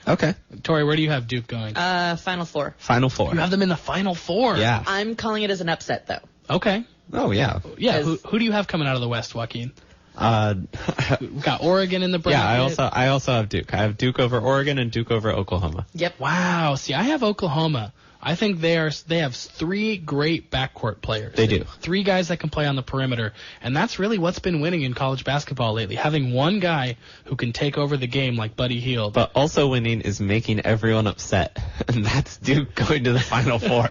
[SPEAKER 2] Okay.
[SPEAKER 1] Tory, where do you have Duke going?
[SPEAKER 3] Final 4.
[SPEAKER 2] Final 4.
[SPEAKER 1] You have them in the Final 4?
[SPEAKER 2] Yeah.
[SPEAKER 3] I'm calling it as an upset, though.
[SPEAKER 1] Okay.
[SPEAKER 2] Oh, yeah.
[SPEAKER 1] Yeah, who do you have coming out of the West, Joaquin? We've got Oregon in the bracket.
[SPEAKER 2] Yeah, I also have Duke. I have Duke over Oregon and Duke over Oklahoma.
[SPEAKER 3] Yep.
[SPEAKER 1] Wow. See, I have Oklahoma. I think they have 3 great backcourt players.
[SPEAKER 2] They do.
[SPEAKER 1] 3 guys that can play on the perimeter, and that's really what's been winning in college basketball lately, having one guy who can take over the game like Buddy Hield.
[SPEAKER 2] But also winning is making everyone upset, and that's Duke going to the Final 4.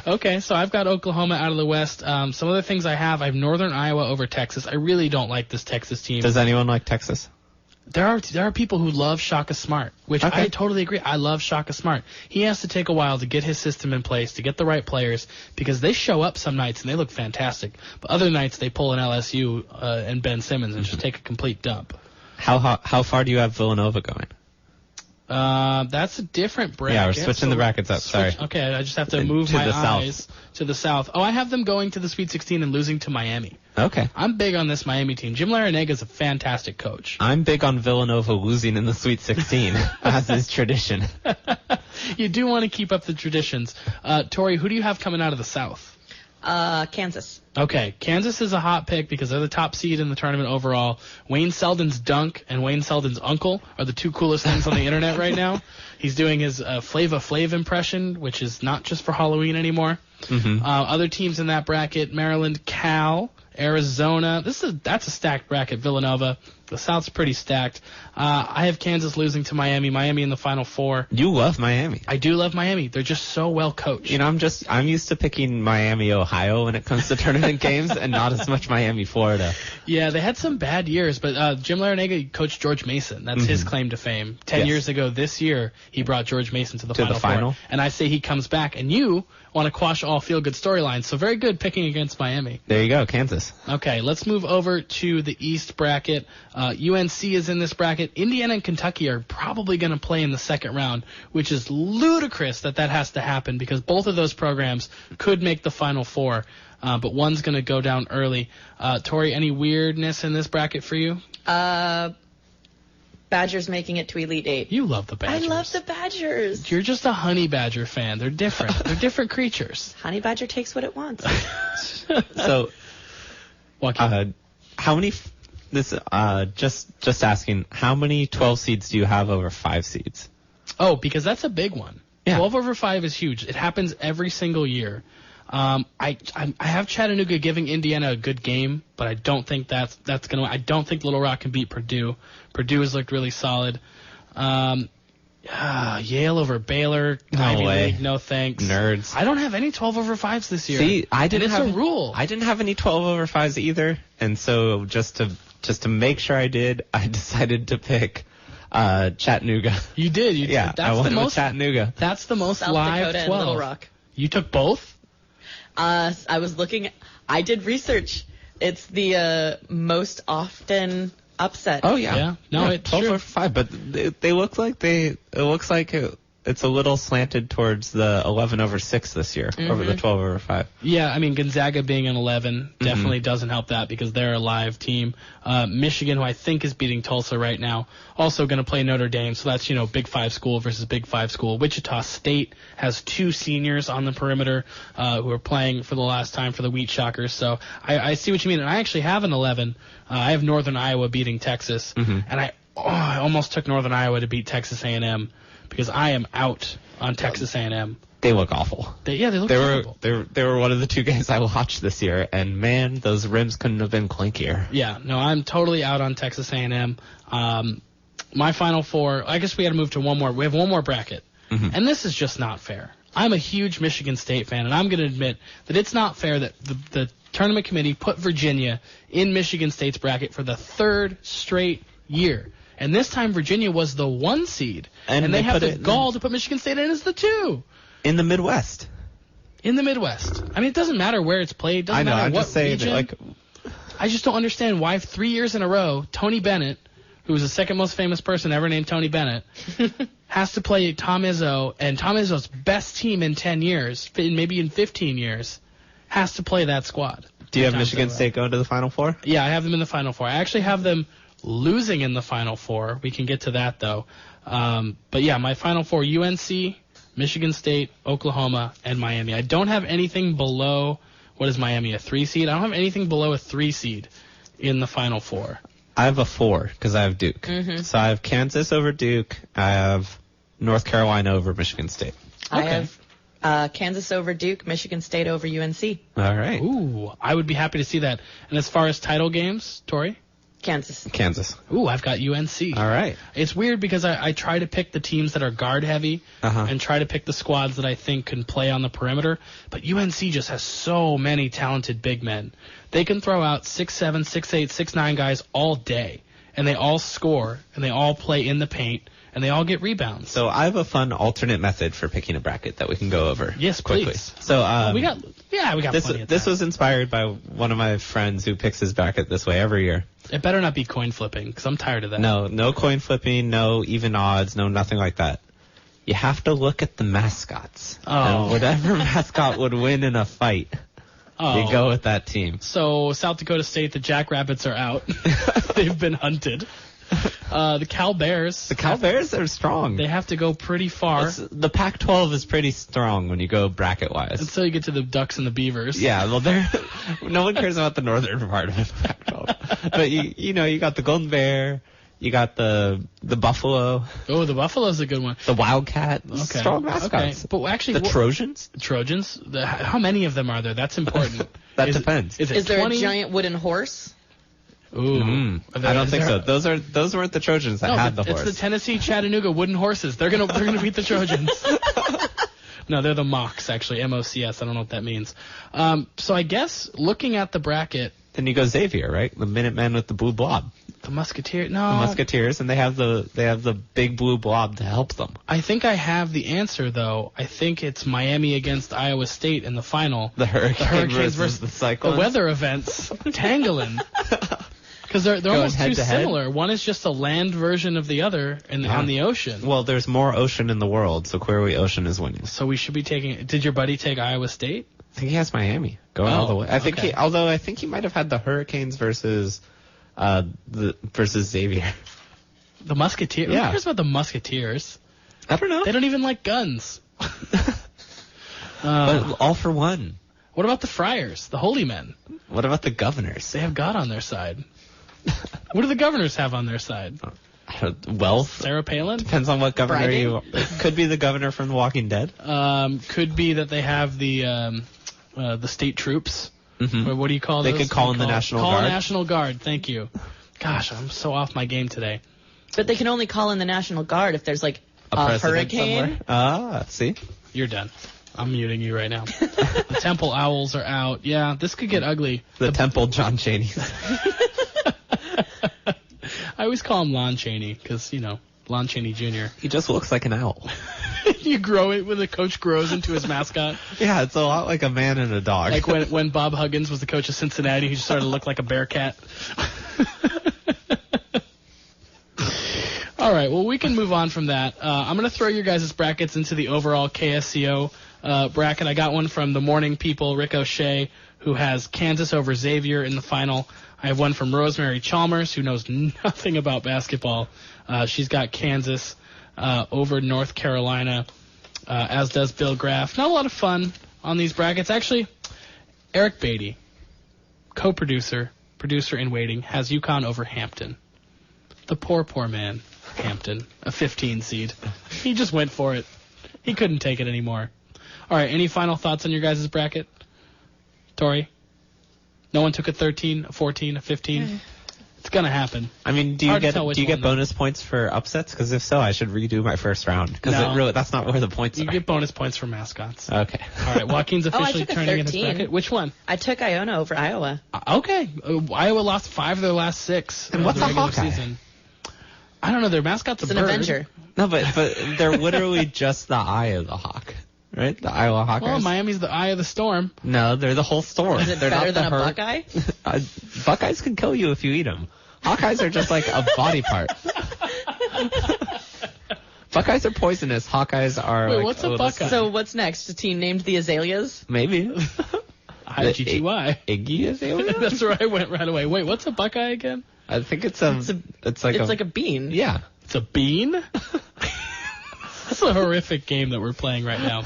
[SPEAKER 1] Okay, so I've got Oklahoma out of the West. Some other things I have Northern Iowa over Texas. I really don't like this Texas team.
[SPEAKER 2] Does anyone like Texas?
[SPEAKER 1] There are people who love Shaka Smart, which I totally agree. I love Shaka Smart. He has to take a while to get his system in place, to get the right players, because they show up some nights and they look fantastic. But other nights they pull an LSU and Ben Simmons and just take a complete dump.
[SPEAKER 2] How far do you have Villanova going?
[SPEAKER 1] That's a different bracket.
[SPEAKER 2] Yeah, we're switching the brackets up. Sorry.
[SPEAKER 1] Okay, I just have to move my eyes
[SPEAKER 2] south.
[SPEAKER 1] to the south. Oh, I have them going to the Sweet 16 and losing to Miami.
[SPEAKER 2] Okay.
[SPEAKER 1] I'm big on this Miami team. Jim Larrañaga is a fantastic coach.
[SPEAKER 2] I'm big on Villanova losing in the Sweet 16, as is tradition.
[SPEAKER 1] You do want to keep up the traditions. Tori, who do you have coming out of the South?
[SPEAKER 3] Kansas.
[SPEAKER 1] Okay, Kansas is a hot pick because they're the top seed in the tournament overall. Wayne Selden's dunk and Wayne Selden's uncle are the two coolest things on the internet right now. He's doing his Flava Flav impression, which is not just for Halloween anymore. Mm-hmm. Other teams in that bracket, Maryland, Cal, Arizona. That's a stacked bracket. Villanova. The South's pretty stacked. I have Kansas losing to Miami. Miami in the Final Four.
[SPEAKER 2] You love Miami.
[SPEAKER 1] I do love Miami. They're just so well coached.
[SPEAKER 2] You know, I'm used to picking Miami, Ohio when it comes to tournament games, and not as much Miami, Florida.
[SPEAKER 1] Yeah, they had some bad years, but Jim Larrañaga coached George Mason. That's his claim to fame. 10 years ago this year, he brought George Mason to the Final Four. And I say he comes back, and you want to quash all feel-good storylines. So very good picking against Miami.
[SPEAKER 2] There you go, Kansas.
[SPEAKER 1] Okay, let's move over to the East bracket. UNC is in this bracket. Indiana and Kentucky are probably going to play in the second round, which is ludicrous that has to happen because both of those programs could make the Final Four, but one's going to go down early. Tori, any weirdness in this bracket for you?
[SPEAKER 3] Badgers making it to Elite Eight.
[SPEAKER 1] You love the Badgers.
[SPEAKER 3] I love the Badgers.
[SPEAKER 1] You're just a Honey Badger fan. They're different. They're different creatures.
[SPEAKER 3] Honey Badger takes what it wants.
[SPEAKER 2] So,
[SPEAKER 1] Joaquin.
[SPEAKER 2] how many? Just asking, how many 12 seeds do you have over 5 seeds?
[SPEAKER 1] Oh, because that's a big one.
[SPEAKER 2] Yeah.
[SPEAKER 1] 12 over 5 is huge. It happens every single year. I have Chattanooga giving Indiana a good game, but I don't think that's gonna. I don't think Little Rock can beat Purdue. Purdue has looked really solid. Yale over Baylor.
[SPEAKER 2] No
[SPEAKER 1] Ivy
[SPEAKER 2] way.
[SPEAKER 1] League, no thanks.
[SPEAKER 2] Nerds.
[SPEAKER 1] I don't have any 12 over 5s this year.
[SPEAKER 2] See, I didn't have
[SPEAKER 1] a rule.
[SPEAKER 2] I didn't have any 12 over 5s either, and so just to make sure I did, I decided to pick Chattanooga.
[SPEAKER 1] You did.
[SPEAKER 2] Yeah,
[SPEAKER 1] that's
[SPEAKER 2] I went
[SPEAKER 1] the most
[SPEAKER 2] with Chattanooga.
[SPEAKER 1] That's the most
[SPEAKER 3] South
[SPEAKER 1] live
[SPEAKER 3] Dakota
[SPEAKER 1] 12.
[SPEAKER 3] and Little Rock.
[SPEAKER 1] You took both?
[SPEAKER 3] I was looking. I did research. It's the most often upset.
[SPEAKER 2] Oh yeah.
[SPEAKER 1] Yeah. No,
[SPEAKER 2] yeah,
[SPEAKER 1] it's
[SPEAKER 2] 12
[SPEAKER 1] true.
[SPEAKER 2] over 5, but they look like it looks like it's a little slanted towards the 11 over 6 this year over the 12 over 5.
[SPEAKER 1] Yeah, I mean, Gonzaga being an 11 definitely doesn't help that because they're a live team. Michigan, who I think is beating Tulsa right now, also going to play Notre Dame. So that's, Big 5 school versus Big 5 school. Wichita State has 2 seniors on the perimeter who are playing for the last time for the Wheat Shockers. So I see what you mean. And I actually have an 11. I have Northern Iowa beating Texas. And I almost took Northern Iowa to beat Texas A&M. Because I am out on Texas A&M.
[SPEAKER 2] They look awful.
[SPEAKER 1] They look terrible.
[SPEAKER 2] They were one of the 2 games I watched this year, and man, those rims couldn't have been clinkier.
[SPEAKER 1] Yeah, no, I'm totally out on Texas A&M. My Final Four, I guess we got to move to one more. We have one more bracket, and this is just not fair. I'm a huge Michigan State fan, and I'm going to admit that it's not fair that the tournament committee put Virginia in Michigan State's bracket for the 3rd straight year. And this time Virginia was the 1 seed. And they have the gall to put Michigan State in as the 2.
[SPEAKER 2] In the Midwest.
[SPEAKER 1] In the Midwest. I mean, it doesn't matter where it's played. It doesn't matter
[SPEAKER 2] I'm
[SPEAKER 1] what
[SPEAKER 2] just saying
[SPEAKER 1] region.
[SPEAKER 2] that,
[SPEAKER 1] I just don't understand why 3 years in a row, Tony Bennett, who was the second most famous person ever named Tony Bennett, has to play Tom Izzo, and Tom Izzo's best team in 10 years, maybe in 15 years, has to play that squad.
[SPEAKER 2] Do you have Michigan State going to the Final Four?
[SPEAKER 1] Yeah, I have them in the Final Four. I actually have them losing in the Final Four. We can get to that, though. But yeah, my Final Four, UNC, Michigan State, Oklahoma, and Miami. I don't have anything below, what is Miami, a 3 seed? I don't have anything below a 3 seed in the Final Four.
[SPEAKER 2] I have a 4 because I have Duke. So I have Kansas over Duke. I have North Carolina over Michigan State.
[SPEAKER 3] I have Kansas over Duke, Michigan State over UNC.
[SPEAKER 2] All right.
[SPEAKER 1] Ooh, I would be happy to see that. And as far as title games, Tori?
[SPEAKER 3] Kansas.
[SPEAKER 1] Ooh, I've got UNC.
[SPEAKER 2] All right.
[SPEAKER 1] It's weird because I try to pick the teams that are guard heavy and try to pick the squads that I think can play on the perimeter. But UNC just has so many talented big men. They can throw out 6'7", 6'8", 6'9" guys all day, and they all score, and they all play in the paint, and they all get rebounds.
[SPEAKER 2] So I have a fun alternate method for picking a bracket that we can go over.
[SPEAKER 1] Yes,
[SPEAKER 2] quickly.
[SPEAKER 1] Please.
[SPEAKER 2] So
[SPEAKER 1] we got plenty of time.
[SPEAKER 2] This was inspired by one of my friends who picks his bracket this way every year.
[SPEAKER 1] It better not be coin flipping, because I'm tired of that.
[SPEAKER 2] No coin flipping, no even odds, no nothing like that. You have to look at the mascots.
[SPEAKER 1] Oh.
[SPEAKER 2] And whatever mascot would win in a fight, you go with that team.
[SPEAKER 1] So South Dakota State, the Jackrabbits are out. They've been hunted. The Cal Bears.
[SPEAKER 2] The Cal Bears are strong.
[SPEAKER 1] They have to go pretty far.
[SPEAKER 2] The Pac-12 is pretty strong when you go bracket-wise.
[SPEAKER 1] Until you get to the Ducks and the Beavers.
[SPEAKER 2] Yeah, well, no one cares about the northern part of the Pac-12. But you got the Golden Bear. You got the Buffalo.
[SPEAKER 1] Oh, the Buffalo's a good one.
[SPEAKER 2] The Wildcat.
[SPEAKER 1] Okay.
[SPEAKER 2] Strong mascots.
[SPEAKER 1] Okay. But actually,
[SPEAKER 2] the Trojans.
[SPEAKER 1] Trojans. How many of them are there? That's important.
[SPEAKER 2] That depends.
[SPEAKER 3] Is there 20? A giant wooden horse?
[SPEAKER 1] Ooh,
[SPEAKER 2] I don't think so. Those weren't the Trojans that had the horse.
[SPEAKER 1] It's the Tennessee Chattanooga wooden horses. They're gonna beat the Trojans. No, they're the Mocs, actually. MOCS. I don't know what that means. So I guess looking at the bracket,
[SPEAKER 2] then you go Xavier, right? The Minutemen with the blue blob.
[SPEAKER 1] The Musketeers. No,
[SPEAKER 2] the Musketeers, and they have the big blue blob to help them.
[SPEAKER 1] I think I have the answer though. I think it's Miami against Iowa State in the final.
[SPEAKER 2] The Hurricanes versus the Cyclones.
[SPEAKER 1] The weather events tangling. Because they're almost too similar. One is just a land version of the other on the ocean.
[SPEAKER 2] Well, there's more ocean in the world, so clearly ocean is winning.
[SPEAKER 1] So we should be taking... Did your buddy take Iowa State?
[SPEAKER 2] I think he has Miami going all the way. I think he might have had the Hurricanes versus Xavier.
[SPEAKER 1] The Musketeers?
[SPEAKER 2] Yeah.
[SPEAKER 1] Who cares about the Musketeers?
[SPEAKER 2] I don't know.
[SPEAKER 1] They don't even like guns.
[SPEAKER 2] But all for one.
[SPEAKER 1] What about the Friars, the Holy Men?
[SPEAKER 2] What about the Governors?
[SPEAKER 1] They have God on their side. What do the Governors have on their side?
[SPEAKER 2] Wealth.
[SPEAKER 1] Sarah Palin?
[SPEAKER 2] Depends on what governor you... Could be the governor from The Walking Dead.
[SPEAKER 1] Could be that they have the state troops.
[SPEAKER 2] Mm-hmm.
[SPEAKER 1] Or what do you call those?
[SPEAKER 2] They could call in the National Guard.
[SPEAKER 1] Call National Guard, thank you. Gosh, I'm so off my game today.
[SPEAKER 3] But they can only call in the National Guard if there's like a hurricane.
[SPEAKER 2] Somewhere. See?
[SPEAKER 1] You're done. I'm muting you right now. The Temple Owls are out. Yeah, this could get ugly.
[SPEAKER 2] The Temple John Chaney.
[SPEAKER 1] I always call him Lon Chaney because, Lon Chaney Jr.
[SPEAKER 2] He just looks like an owl.
[SPEAKER 1] You grow it when the coach grows into his mascot.
[SPEAKER 2] Yeah, it's a lot like a man and a dog.
[SPEAKER 1] Like when Bob Huggins was the coach of Cincinnati, he just started to look like a bear cat. All right, well, we can move on from that. I'm going to throw your guys' brackets into the overall KSCO bracket. I got one from the Morning People, Rick O'Shea, who has Kansas over Xavier in the final. I have one from Rosemary Chalmers, who knows nothing about basketball. She's got Kansas over North Carolina, as does Bill Graff. Not a lot of fun on these brackets. Actually, Eric Beatty, co-producer, producer in waiting, has UConn over Hampton. The poor man, Hampton, a 15 seed. He just went for it. He couldn't take it anymore. All right, any final thoughts on your guys' bracket? Tory? No one took a 13, a 14, a 15? It's going to happen.
[SPEAKER 2] I mean, do you get bonus points for upsets? Because if so, I should redo my first round. Because that's not where the points are.
[SPEAKER 1] You get bonus points for mascots.
[SPEAKER 2] Okay.
[SPEAKER 1] All right, Joaquin's officially turning in his bracket. Which one?
[SPEAKER 3] I took Iona over Iowa.
[SPEAKER 1] Okay. Iowa lost 5 of their last 6.
[SPEAKER 2] And what's a Hawkeye?
[SPEAKER 1] Season. I don't know. Their mascot's
[SPEAKER 3] it's
[SPEAKER 1] a bird.
[SPEAKER 3] An Avenger.
[SPEAKER 2] No, but they're literally just the eye of the hawk. Right? The Iowa Hawkeyes.
[SPEAKER 1] Well, Miami's the eye of the storm.
[SPEAKER 2] No, they're the whole storm.
[SPEAKER 3] Is it
[SPEAKER 2] they're
[SPEAKER 3] better
[SPEAKER 2] not
[SPEAKER 3] than a Buckeye?
[SPEAKER 2] Buckeyes can kill you if you eat them. Hawkeyes are just like a body part. Buckeyes are poisonous. Hawkeyes are.
[SPEAKER 1] Wait,
[SPEAKER 2] like
[SPEAKER 1] what's a Buckeye?
[SPEAKER 3] So what's next? A team named the Azaleas?
[SPEAKER 2] Maybe.
[SPEAKER 1] IGGY.
[SPEAKER 2] Iggy Azalea?
[SPEAKER 1] That's where I went right away. Wait, what's a Buckeye again?
[SPEAKER 2] I think it's like
[SPEAKER 3] a bean.
[SPEAKER 2] Yeah.
[SPEAKER 1] It's a bean? That's a horrific game that we're playing right now.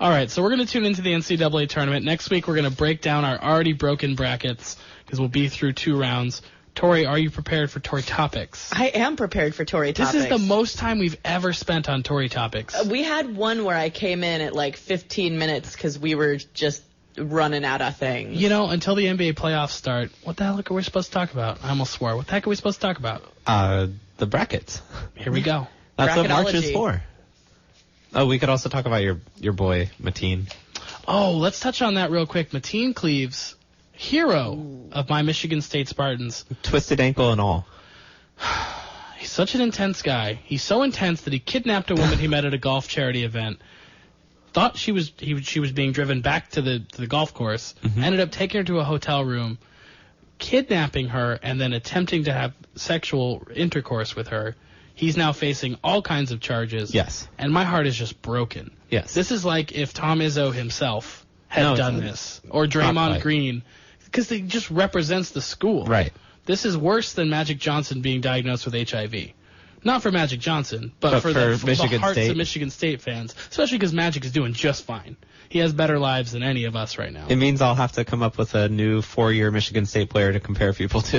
[SPEAKER 1] All right, so we're going to tune into the NCAA tournament. Next week, we're going to break down our already broken brackets because we'll be through 2 rounds. Tori, are you prepared for Tori Topics?
[SPEAKER 3] I am prepared for Tori Topics.
[SPEAKER 1] This is the most time we've ever spent on Tori Topics.
[SPEAKER 3] We had one where I came in at like 15 minutes because we were just running out of things.
[SPEAKER 1] Until the NBA playoffs start, what the heck are we supposed to talk about? I almost swore. What the heck are we supposed to talk about?
[SPEAKER 2] The brackets.
[SPEAKER 1] Here we go.
[SPEAKER 2] That's what March is for. Oh, we could also talk about your boy, Mateen.
[SPEAKER 1] Oh, let's touch on that real quick. Mateen Cleaves, hero of my Michigan State Spartans.
[SPEAKER 2] Twisted ankle and all.
[SPEAKER 1] He's such an intense guy. He's so intense that he kidnapped a woman he met at a golf charity event. Thought she was being driven back to the golf course. Ended up taking her to a hotel room, kidnapping her, and then attempting to have sexual intercourse with her. He's now facing all kinds of charges.
[SPEAKER 2] Yes.
[SPEAKER 1] And my heart is just broken.
[SPEAKER 2] Yes.
[SPEAKER 1] This is like if Tom Izzo himself had done this, or Draymond Green, because he just represents the school.
[SPEAKER 2] Right.
[SPEAKER 1] This is worse than Magic Johnson being diagnosed with HIV. Not for Magic Johnson, but for the hearts of Michigan State fans, especially because Magic is doing just fine. He has better lives than any of us right now.
[SPEAKER 2] It means I'll have to come up with a new 4-year Michigan State player to compare people to.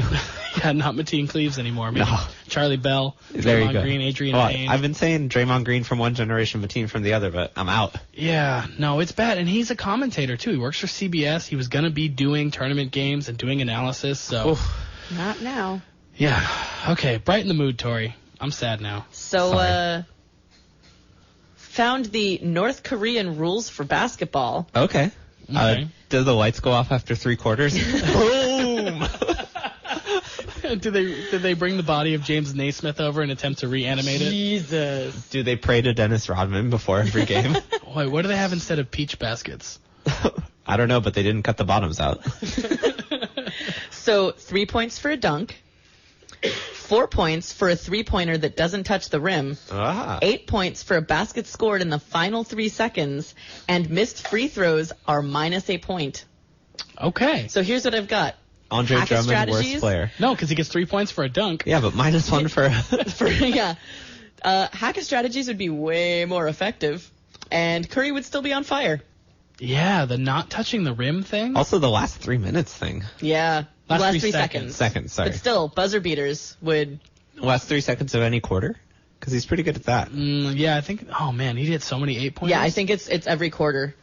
[SPEAKER 1] Yeah, not Mateen Cleaves anymore. Maybe Charlie Bell, Draymond Green, Adrian Payne.
[SPEAKER 2] I've been saying Draymond Green from one generation, Mateen from the other, but I'm out.
[SPEAKER 1] Yeah, no, it's bad. And he's a commentator, too. He works for CBS. He was going to be doing tournament games and doing analysis, so...
[SPEAKER 3] Oof. Not now.
[SPEAKER 1] Yeah. Okay, brighten the mood, Tory. I'm sad now.
[SPEAKER 3] So, found the North Korean rules for basketball.
[SPEAKER 2] Okay. Did the lights go off after 3 quarters? Boom!
[SPEAKER 1] Did they bring the body of James Naismith over and attempt to reanimate it?
[SPEAKER 3] Jesus.
[SPEAKER 2] Do they pray to Dennis Rodman before every game?
[SPEAKER 1] Wait, what do they have instead of peach baskets?
[SPEAKER 2] I don't know, but they didn't cut the bottoms out.
[SPEAKER 3] So 3 points for a dunk, 4 points for a 3-pointer that doesn't touch the rim, 8 points for a basket scored in the final 3 seconds, and missed free throws are minus a point.
[SPEAKER 1] Okay.
[SPEAKER 3] So here's what I've got.
[SPEAKER 2] Andre Drummond, worst player.
[SPEAKER 1] No, because he gets 3 points for a dunk.
[SPEAKER 2] Yeah, but -1 for...
[SPEAKER 3] Hack-a strategies would be way more effective, and Curry would still be on fire.
[SPEAKER 1] Yeah, the not touching the rim thing.
[SPEAKER 2] Also the last 3 minutes thing.
[SPEAKER 3] Yeah. Last 3 seconds.
[SPEAKER 2] Sorry.
[SPEAKER 3] But still, buzzer beaters would...
[SPEAKER 2] Last 3 seconds of any quarter? Because he's pretty good at that.
[SPEAKER 1] Yeah, I think... Oh, man, he did so many 8-pointers.
[SPEAKER 3] Yeah, I think it's every quarter.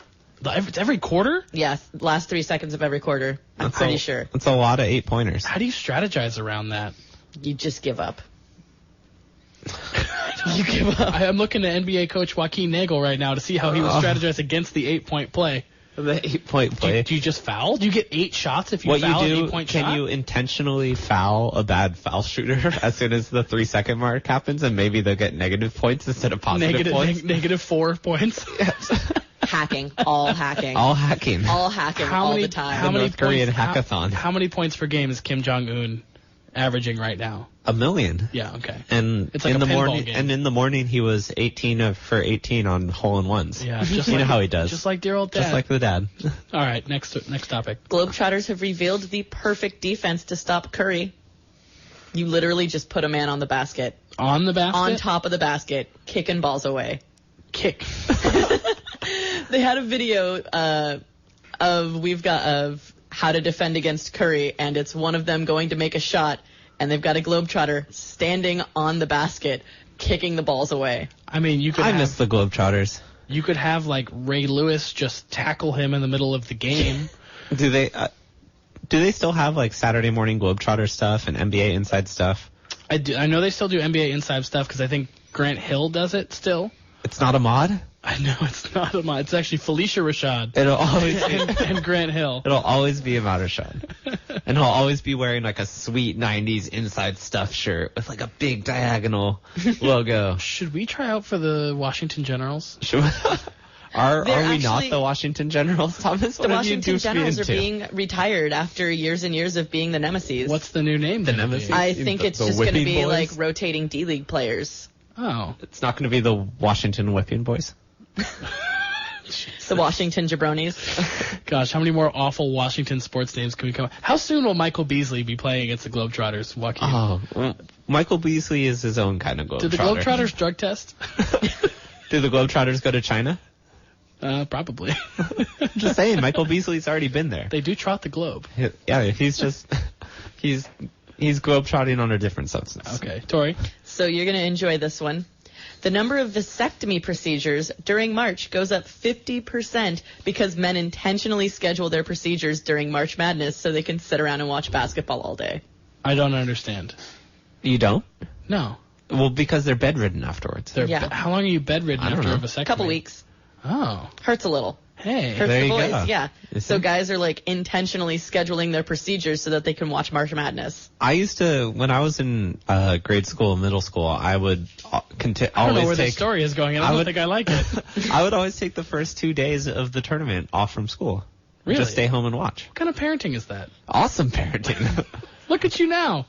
[SPEAKER 1] It's every quarter?
[SPEAKER 3] Yes, last 3 seconds of every quarter. I'm pretty sure.
[SPEAKER 2] That's a lot of 8-pointers.
[SPEAKER 1] How do you strategize around that?
[SPEAKER 3] You just give up. You give up.
[SPEAKER 1] I'm looking at NBA coach Joaquin Nagel right now to see how he would strategize against the 8-point play.
[SPEAKER 2] The 8-point play.
[SPEAKER 1] Do you just foul? Do you get 8 shots if you foul an 8-point shot?
[SPEAKER 2] Can you intentionally foul a bad foul shooter as soon as the 3-second mark happens, and maybe they'll get negative points instead of positive points?
[SPEAKER 1] Negative 4 points?
[SPEAKER 3] Yes. Hacking. All hacking.
[SPEAKER 2] All hacking.
[SPEAKER 3] All hacking all the time.
[SPEAKER 1] How many
[SPEAKER 2] North Korean Hack-a-thon.
[SPEAKER 1] How many points per game is Kim Jong-un averaging right now?
[SPEAKER 2] 1 million.
[SPEAKER 1] Yeah, okay.
[SPEAKER 2] And
[SPEAKER 1] it's like
[SPEAKER 2] in
[SPEAKER 1] a
[SPEAKER 2] the morning,
[SPEAKER 1] game.
[SPEAKER 2] and in the morning he was 18 for 18 on hole-in-ones.
[SPEAKER 1] Yeah, just
[SPEAKER 2] you know how he does.
[SPEAKER 1] Just like dear old dad.
[SPEAKER 2] Just like the dad.
[SPEAKER 1] All right, next topic.
[SPEAKER 3] Globetrotters have revealed the perfect defense to stop Curry. You literally just put a man on the basket.
[SPEAKER 1] On the basket?
[SPEAKER 3] On top of the basket, kicking balls away.
[SPEAKER 1] Kick.
[SPEAKER 3] They had a video of how to defend against Curry, and it's one of them going to make a shot, and they've got a Globetrotter standing on the basket, kicking the balls away.
[SPEAKER 1] I mean,
[SPEAKER 2] I miss the Globetrotters.
[SPEAKER 1] You could have, like, Ray Lewis just tackle him in the middle of the game.
[SPEAKER 2] Do they still have, like, Saturday morning Globetrotter stuff and NBA Inside stuff?
[SPEAKER 1] I know they still do NBA Inside stuff because I think Grant Hill does it still.
[SPEAKER 2] It's not a mod?
[SPEAKER 1] I know it's not a mod. It's actually Felicia Rashad.
[SPEAKER 2] It'll always
[SPEAKER 1] and Grant Hill.
[SPEAKER 2] It'll always be Ahmad Rashad. And he'll always be wearing like a sweet 90s Inside Stuff shirt with like a big diagonal logo.
[SPEAKER 1] Should we try out for the Washington Generals?
[SPEAKER 2] Should we? Are we not the Washington Generals, Thomas?
[SPEAKER 3] The Washington Generals are being retired after years and years of being the Nemesis.
[SPEAKER 1] What's the new name?
[SPEAKER 2] The Nemesis?
[SPEAKER 3] I think it's just going to be like rotating D-League players.
[SPEAKER 1] Oh.
[SPEAKER 2] It's not going to be the Washington Whipping Boys?
[SPEAKER 3] The Washington Jabronis.
[SPEAKER 1] Gosh, how many more awful Washington sports names can we come up? How soon will Michael Beasley be playing against the Globetrotters, Joaquin?
[SPEAKER 2] Oh, well, Michael Beasley is his own kind of Globetrotter.
[SPEAKER 1] Did the Globetrotters drug test?
[SPEAKER 2] Do the Globetrotters go to China?
[SPEAKER 1] Probably.
[SPEAKER 2] Just saying, Michael Beasley's already been there.
[SPEAKER 1] They do trot the globe.
[SPEAKER 2] Yeah, he's globetrotting on a different substance.
[SPEAKER 1] Okay, Tory.
[SPEAKER 3] So you're going to enjoy this one. The number of vasectomy procedures during March goes up 50% because men intentionally schedule their procedures during March Madness so they can sit around and watch basketball all day.
[SPEAKER 1] I don't understand.
[SPEAKER 2] You don't?
[SPEAKER 1] No.
[SPEAKER 2] Well, because they're bedridden afterwards.
[SPEAKER 1] How long are you bedridden after a vasectomy?
[SPEAKER 3] A couple weeks.
[SPEAKER 1] Oh.
[SPEAKER 3] Hurts a little.
[SPEAKER 1] Hey,
[SPEAKER 3] For
[SPEAKER 2] there you
[SPEAKER 3] boys,
[SPEAKER 2] go.
[SPEAKER 3] yeah.
[SPEAKER 2] You
[SPEAKER 3] So
[SPEAKER 2] see?
[SPEAKER 3] guys are like intentionally scheduling their procedures so that they can watch March Madness.
[SPEAKER 2] I used to, when I was in grade school, middle school, I would
[SPEAKER 1] I don't know where this story is going. I don't think I like it.
[SPEAKER 2] I would always take the first 2 days of the tournament off from school.
[SPEAKER 1] Really?
[SPEAKER 2] Just stay home and watch.
[SPEAKER 1] What kind of parenting is that?
[SPEAKER 2] Awesome parenting.
[SPEAKER 1] Look at you now.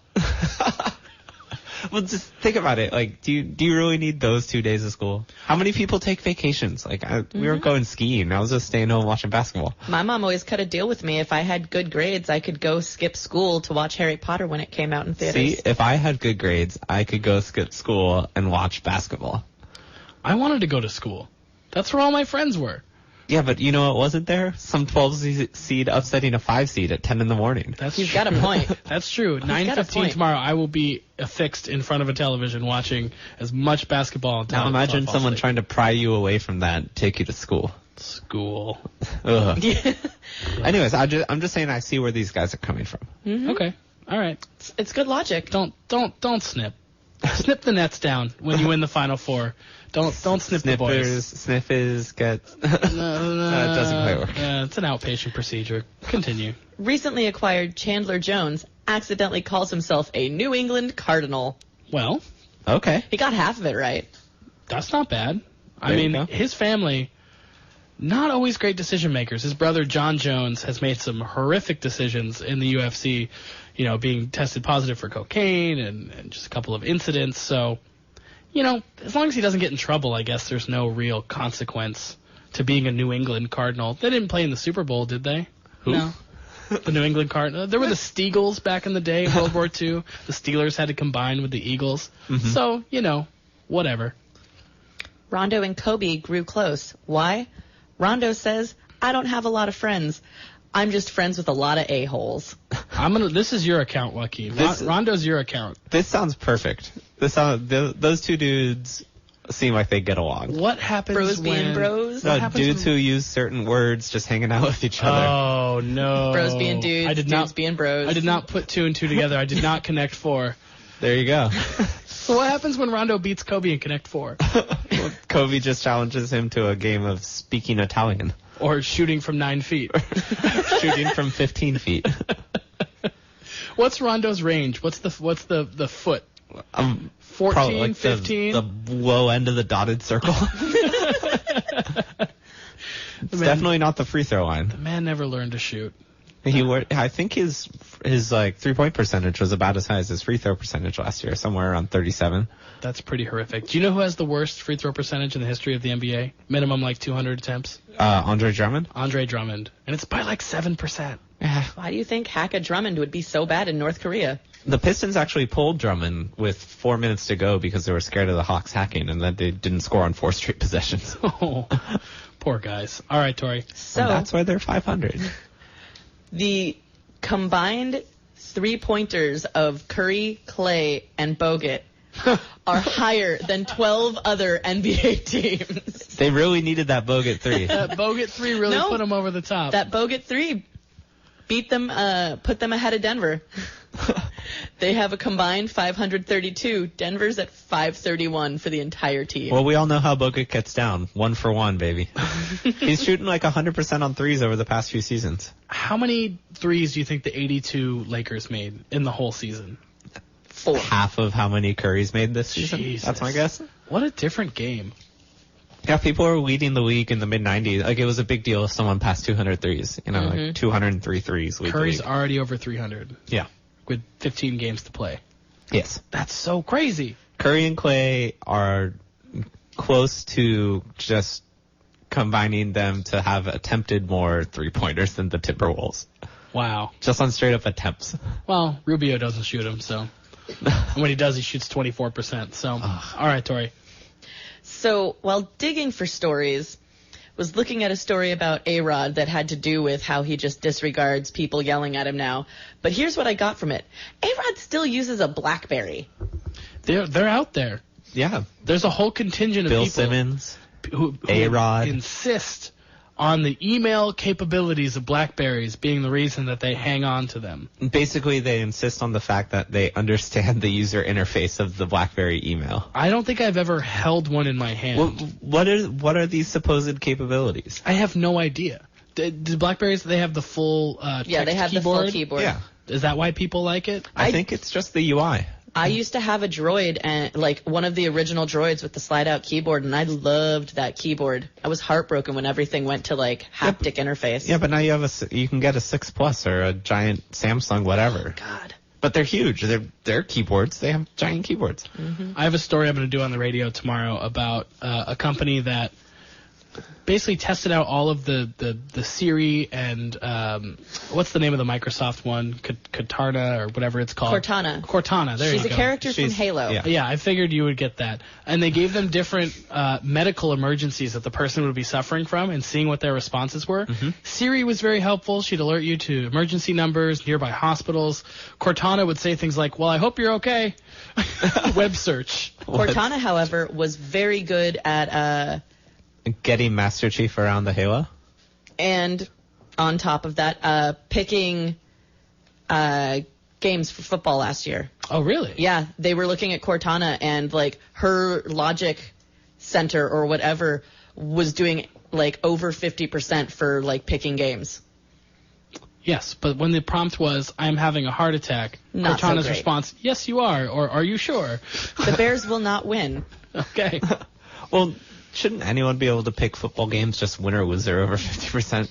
[SPEAKER 2] Well, just think about it. Like, do you really need those 2 days of school? How many people take vacations? Like, we were going skiing. I was just staying home watching basketball.
[SPEAKER 3] My mom always cut a deal with me. If I had good grades, I could go skip school to watch Harry Potter when it came out in theaters.
[SPEAKER 2] See, if I had good grades, I could go skip school and watch basketball.
[SPEAKER 1] I wanted to go to school. That's where all my friends were.
[SPEAKER 2] Yeah, but you know what wasn't there? Some 12 seed upsetting a 5 seed at 10 in the morning.
[SPEAKER 3] He's got a point.
[SPEAKER 1] That's true. 9:15 tomorrow, I will be affixed in front of a television watching as much basketball.
[SPEAKER 2] Now imagine someone trying to pry you away from that, take you to school.
[SPEAKER 1] School.
[SPEAKER 2] Ugh. Anyways, I'm just saying I see where these guys are coming from.
[SPEAKER 3] Mm-hmm.
[SPEAKER 1] Okay. All right.
[SPEAKER 3] It's good logic.
[SPEAKER 1] Don't snip. Snip the nets down when you win the Final Four. Don't snip the boys.
[SPEAKER 2] Sniffers get. No, it doesn't quite work.
[SPEAKER 1] It's an outpatient procedure. Continue.
[SPEAKER 3] Recently acquired Chandler Jones accidentally calls himself a New England Cardinal.
[SPEAKER 1] Well,
[SPEAKER 2] Okay.
[SPEAKER 3] He got half of it right.
[SPEAKER 1] that's not bad.
[SPEAKER 2] There you go.
[SPEAKER 1] His family, not always great decision makers. His brother John Jones has made some horrific decisions in the UFC, being tested positive for cocaine and just a couple of incidents. So, as long as he doesn't get in trouble, I guess there's no real consequence to being a New England Cardinal. They didn't play in the Super Bowl, did they?
[SPEAKER 2] Who?
[SPEAKER 1] No. The New England Cardinals. There were the Steagles back in the day, World War II. The Steelers had to combine with the Eagles.
[SPEAKER 2] Mm-hmm.
[SPEAKER 1] So, whatever.
[SPEAKER 3] Rondo and Kobe grew close. Why? Rondo says, I don't have a lot of friends. I'm just friends with a lot of a-holes.
[SPEAKER 1] This is your account, Joaquin. Rondo's your account.
[SPEAKER 2] This sounds perfect. Those two dudes seem like they get along.
[SPEAKER 1] What happens
[SPEAKER 3] Bros being bros?
[SPEAKER 2] No, dudes who use certain words just hanging out with each other.
[SPEAKER 1] Oh, no.
[SPEAKER 3] Bros being dudes, dudes being bros.
[SPEAKER 1] I did not put 2 and 2 together. I did not connect 4.
[SPEAKER 2] There you go.
[SPEAKER 1] So what happens when Rondo beats Kobe in Connect 4?
[SPEAKER 2] Kobe just challenges him to a game of speaking Italian.
[SPEAKER 1] Or shooting from 9 feet.
[SPEAKER 2] Shooting from 15 feet.
[SPEAKER 1] What's Rondo's range? What's the foot? 14,
[SPEAKER 2] like
[SPEAKER 1] 15?
[SPEAKER 2] The low end of the dotted circle. It's definitely not the free throw line.
[SPEAKER 1] The man never learned to shoot.
[SPEAKER 2] I think his 3-point percentage was about as high as his free throw percentage last year, somewhere around 37.
[SPEAKER 1] That's pretty horrific. Do you know who has the worst free throw percentage in the history of the NBA? Minimum 200 attempts.
[SPEAKER 2] Andre Drummond.
[SPEAKER 1] Andre Drummond, and it's by 7%.
[SPEAKER 2] Yeah.
[SPEAKER 3] Why do you think Hack-a-Drummond would be so bad in North Korea?
[SPEAKER 2] The Pistons actually pulled Drummond with 4 minutes to go because they were scared of the Hawks hacking, and then they didn't score on 4 straight possessions.
[SPEAKER 1] Oh, poor guys. All right, Tori.
[SPEAKER 3] So
[SPEAKER 2] and that's why they're 500.
[SPEAKER 3] The combined 3-pointers of Curry, Clay, and Bogut are higher than 12 other NBA teams.
[SPEAKER 2] They really needed that Bogut 3.
[SPEAKER 1] That Bogut 3 really put them over the top.
[SPEAKER 3] That Bogut 3 beat them, put them ahead of Denver. They have a combined 532. Denver's at 531 for the entire team.
[SPEAKER 2] Well, we all know how Bogut gets down. 1 for 1, baby. He's shooting 100% on threes over the past few seasons.
[SPEAKER 1] How many threes do you think the 82 Lakers made in the whole season?
[SPEAKER 3] 4.
[SPEAKER 2] Half of how many Curry's made this season.
[SPEAKER 1] Jesus.
[SPEAKER 2] That's my guess.
[SPEAKER 1] What a different game.
[SPEAKER 2] Yeah, people were leading the league in the mid-90s. It was a big deal if someone passed 200 threes. 203 threes.
[SPEAKER 1] Curry's already over 300.
[SPEAKER 2] Yeah.
[SPEAKER 1] With 15 games to play.
[SPEAKER 2] Yes.
[SPEAKER 1] That's so crazy.
[SPEAKER 2] Curry and Clay are close to just combining them to have attempted more three-pointers than the Timberwolves.
[SPEAKER 1] Wow.
[SPEAKER 2] Just on straight-up attempts.
[SPEAKER 1] Well, Rubio doesn't shoot them, so. And when he does, he shoots 24%. So, all right, Tori.
[SPEAKER 3] So, while digging for stories, was looking at a story about A-Rod that had to do with how he just disregards people yelling at him now. But here's what I got from it. A-Rod still uses a BlackBerry.
[SPEAKER 1] They're out there.
[SPEAKER 2] Yeah.
[SPEAKER 1] There's a whole contingent of
[SPEAKER 2] Bill
[SPEAKER 1] people
[SPEAKER 2] Simmons,
[SPEAKER 1] who
[SPEAKER 2] A-Rod.
[SPEAKER 1] insist on the email capabilities of BlackBerries being the reason that they hang on to them.
[SPEAKER 2] Basically, they insist on the fact that they understand the user interface of the BlackBerry email.
[SPEAKER 1] I don't think I've ever held one in my hand.
[SPEAKER 2] What are these supposed capabilities?
[SPEAKER 1] I have no idea. Do BlackBerries, they have the full text
[SPEAKER 3] Yeah, they have
[SPEAKER 1] keyboard?
[SPEAKER 3] the full keyboard.
[SPEAKER 2] Yeah.
[SPEAKER 1] Is that why people like it?
[SPEAKER 2] I think it's just the UI.
[SPEAKER 3] I used to have a Droid, and like one of the original Droids with the slide-out keyboard, and I loved that keyboard. I was heartbroken when everything went to like haptic interface.
[SPEAKER 2] Yeah, but now you can get a 6 Plus or a giant Samsung whatever.
[SPEAKER 3] Oh, God.
[SPEAKER 2] But they're huge. They're keyboards. They have giant keyboards.
[SPEAKER 3] Mm-hmm.
[SPEAKER 1] I have a story I'm going to do on the radio tomorrow about a company that basically tested out all of the Siri and what's the name of the Microsoft one? Cortana or whatever it's called.
[SPEAKER 3] Cortana.
[SPEAKER 1] There
[SPEAKER 3] She's
[SPEAKER 1] you go.
[SPEAKER 3] a character from Halo.
[SPEAKER 1] Yeah, I figured you would get that. And they gave them different medical emergencies that the person would be suffering from and seeing what their responses were.
[SPEAKER 2] Mm-hmm.
[SPEAKER 1] Siri was very helpful. She'd alert you to emergency numbers, nearby hospitals. Cortana would say things like, well, I hope you're okay. Web search.
[SPEAKER 3] Cortana, however, was very good at...
[SPEAKER 2] getting Master Chief around the Halo?
[SPEAKER 3] And on top of that, picking games for football last year.
[SPEAKER 1] Oh, really?
[SPEAKER 3] Yeah, they were looking at Cortana, and like her logic center or whatever was doing like over 50% for like picking games.
[SPEAKER 1] Yes, but when the prompt was, I'm having a heart attack,
[SPEAKER 3] Not so
[SPEAKER 1] Cortana's
[SPEAKER 3] great.
[SPEAKER 1] response, yes, you are, or are you sure?
[SPEAKER 3] The Bears will not win.
[SPEAKER 1] Okay.
[SPEAKER 2] Well, shouldn't anyone be able to pick football games, just winner, loser over 50%?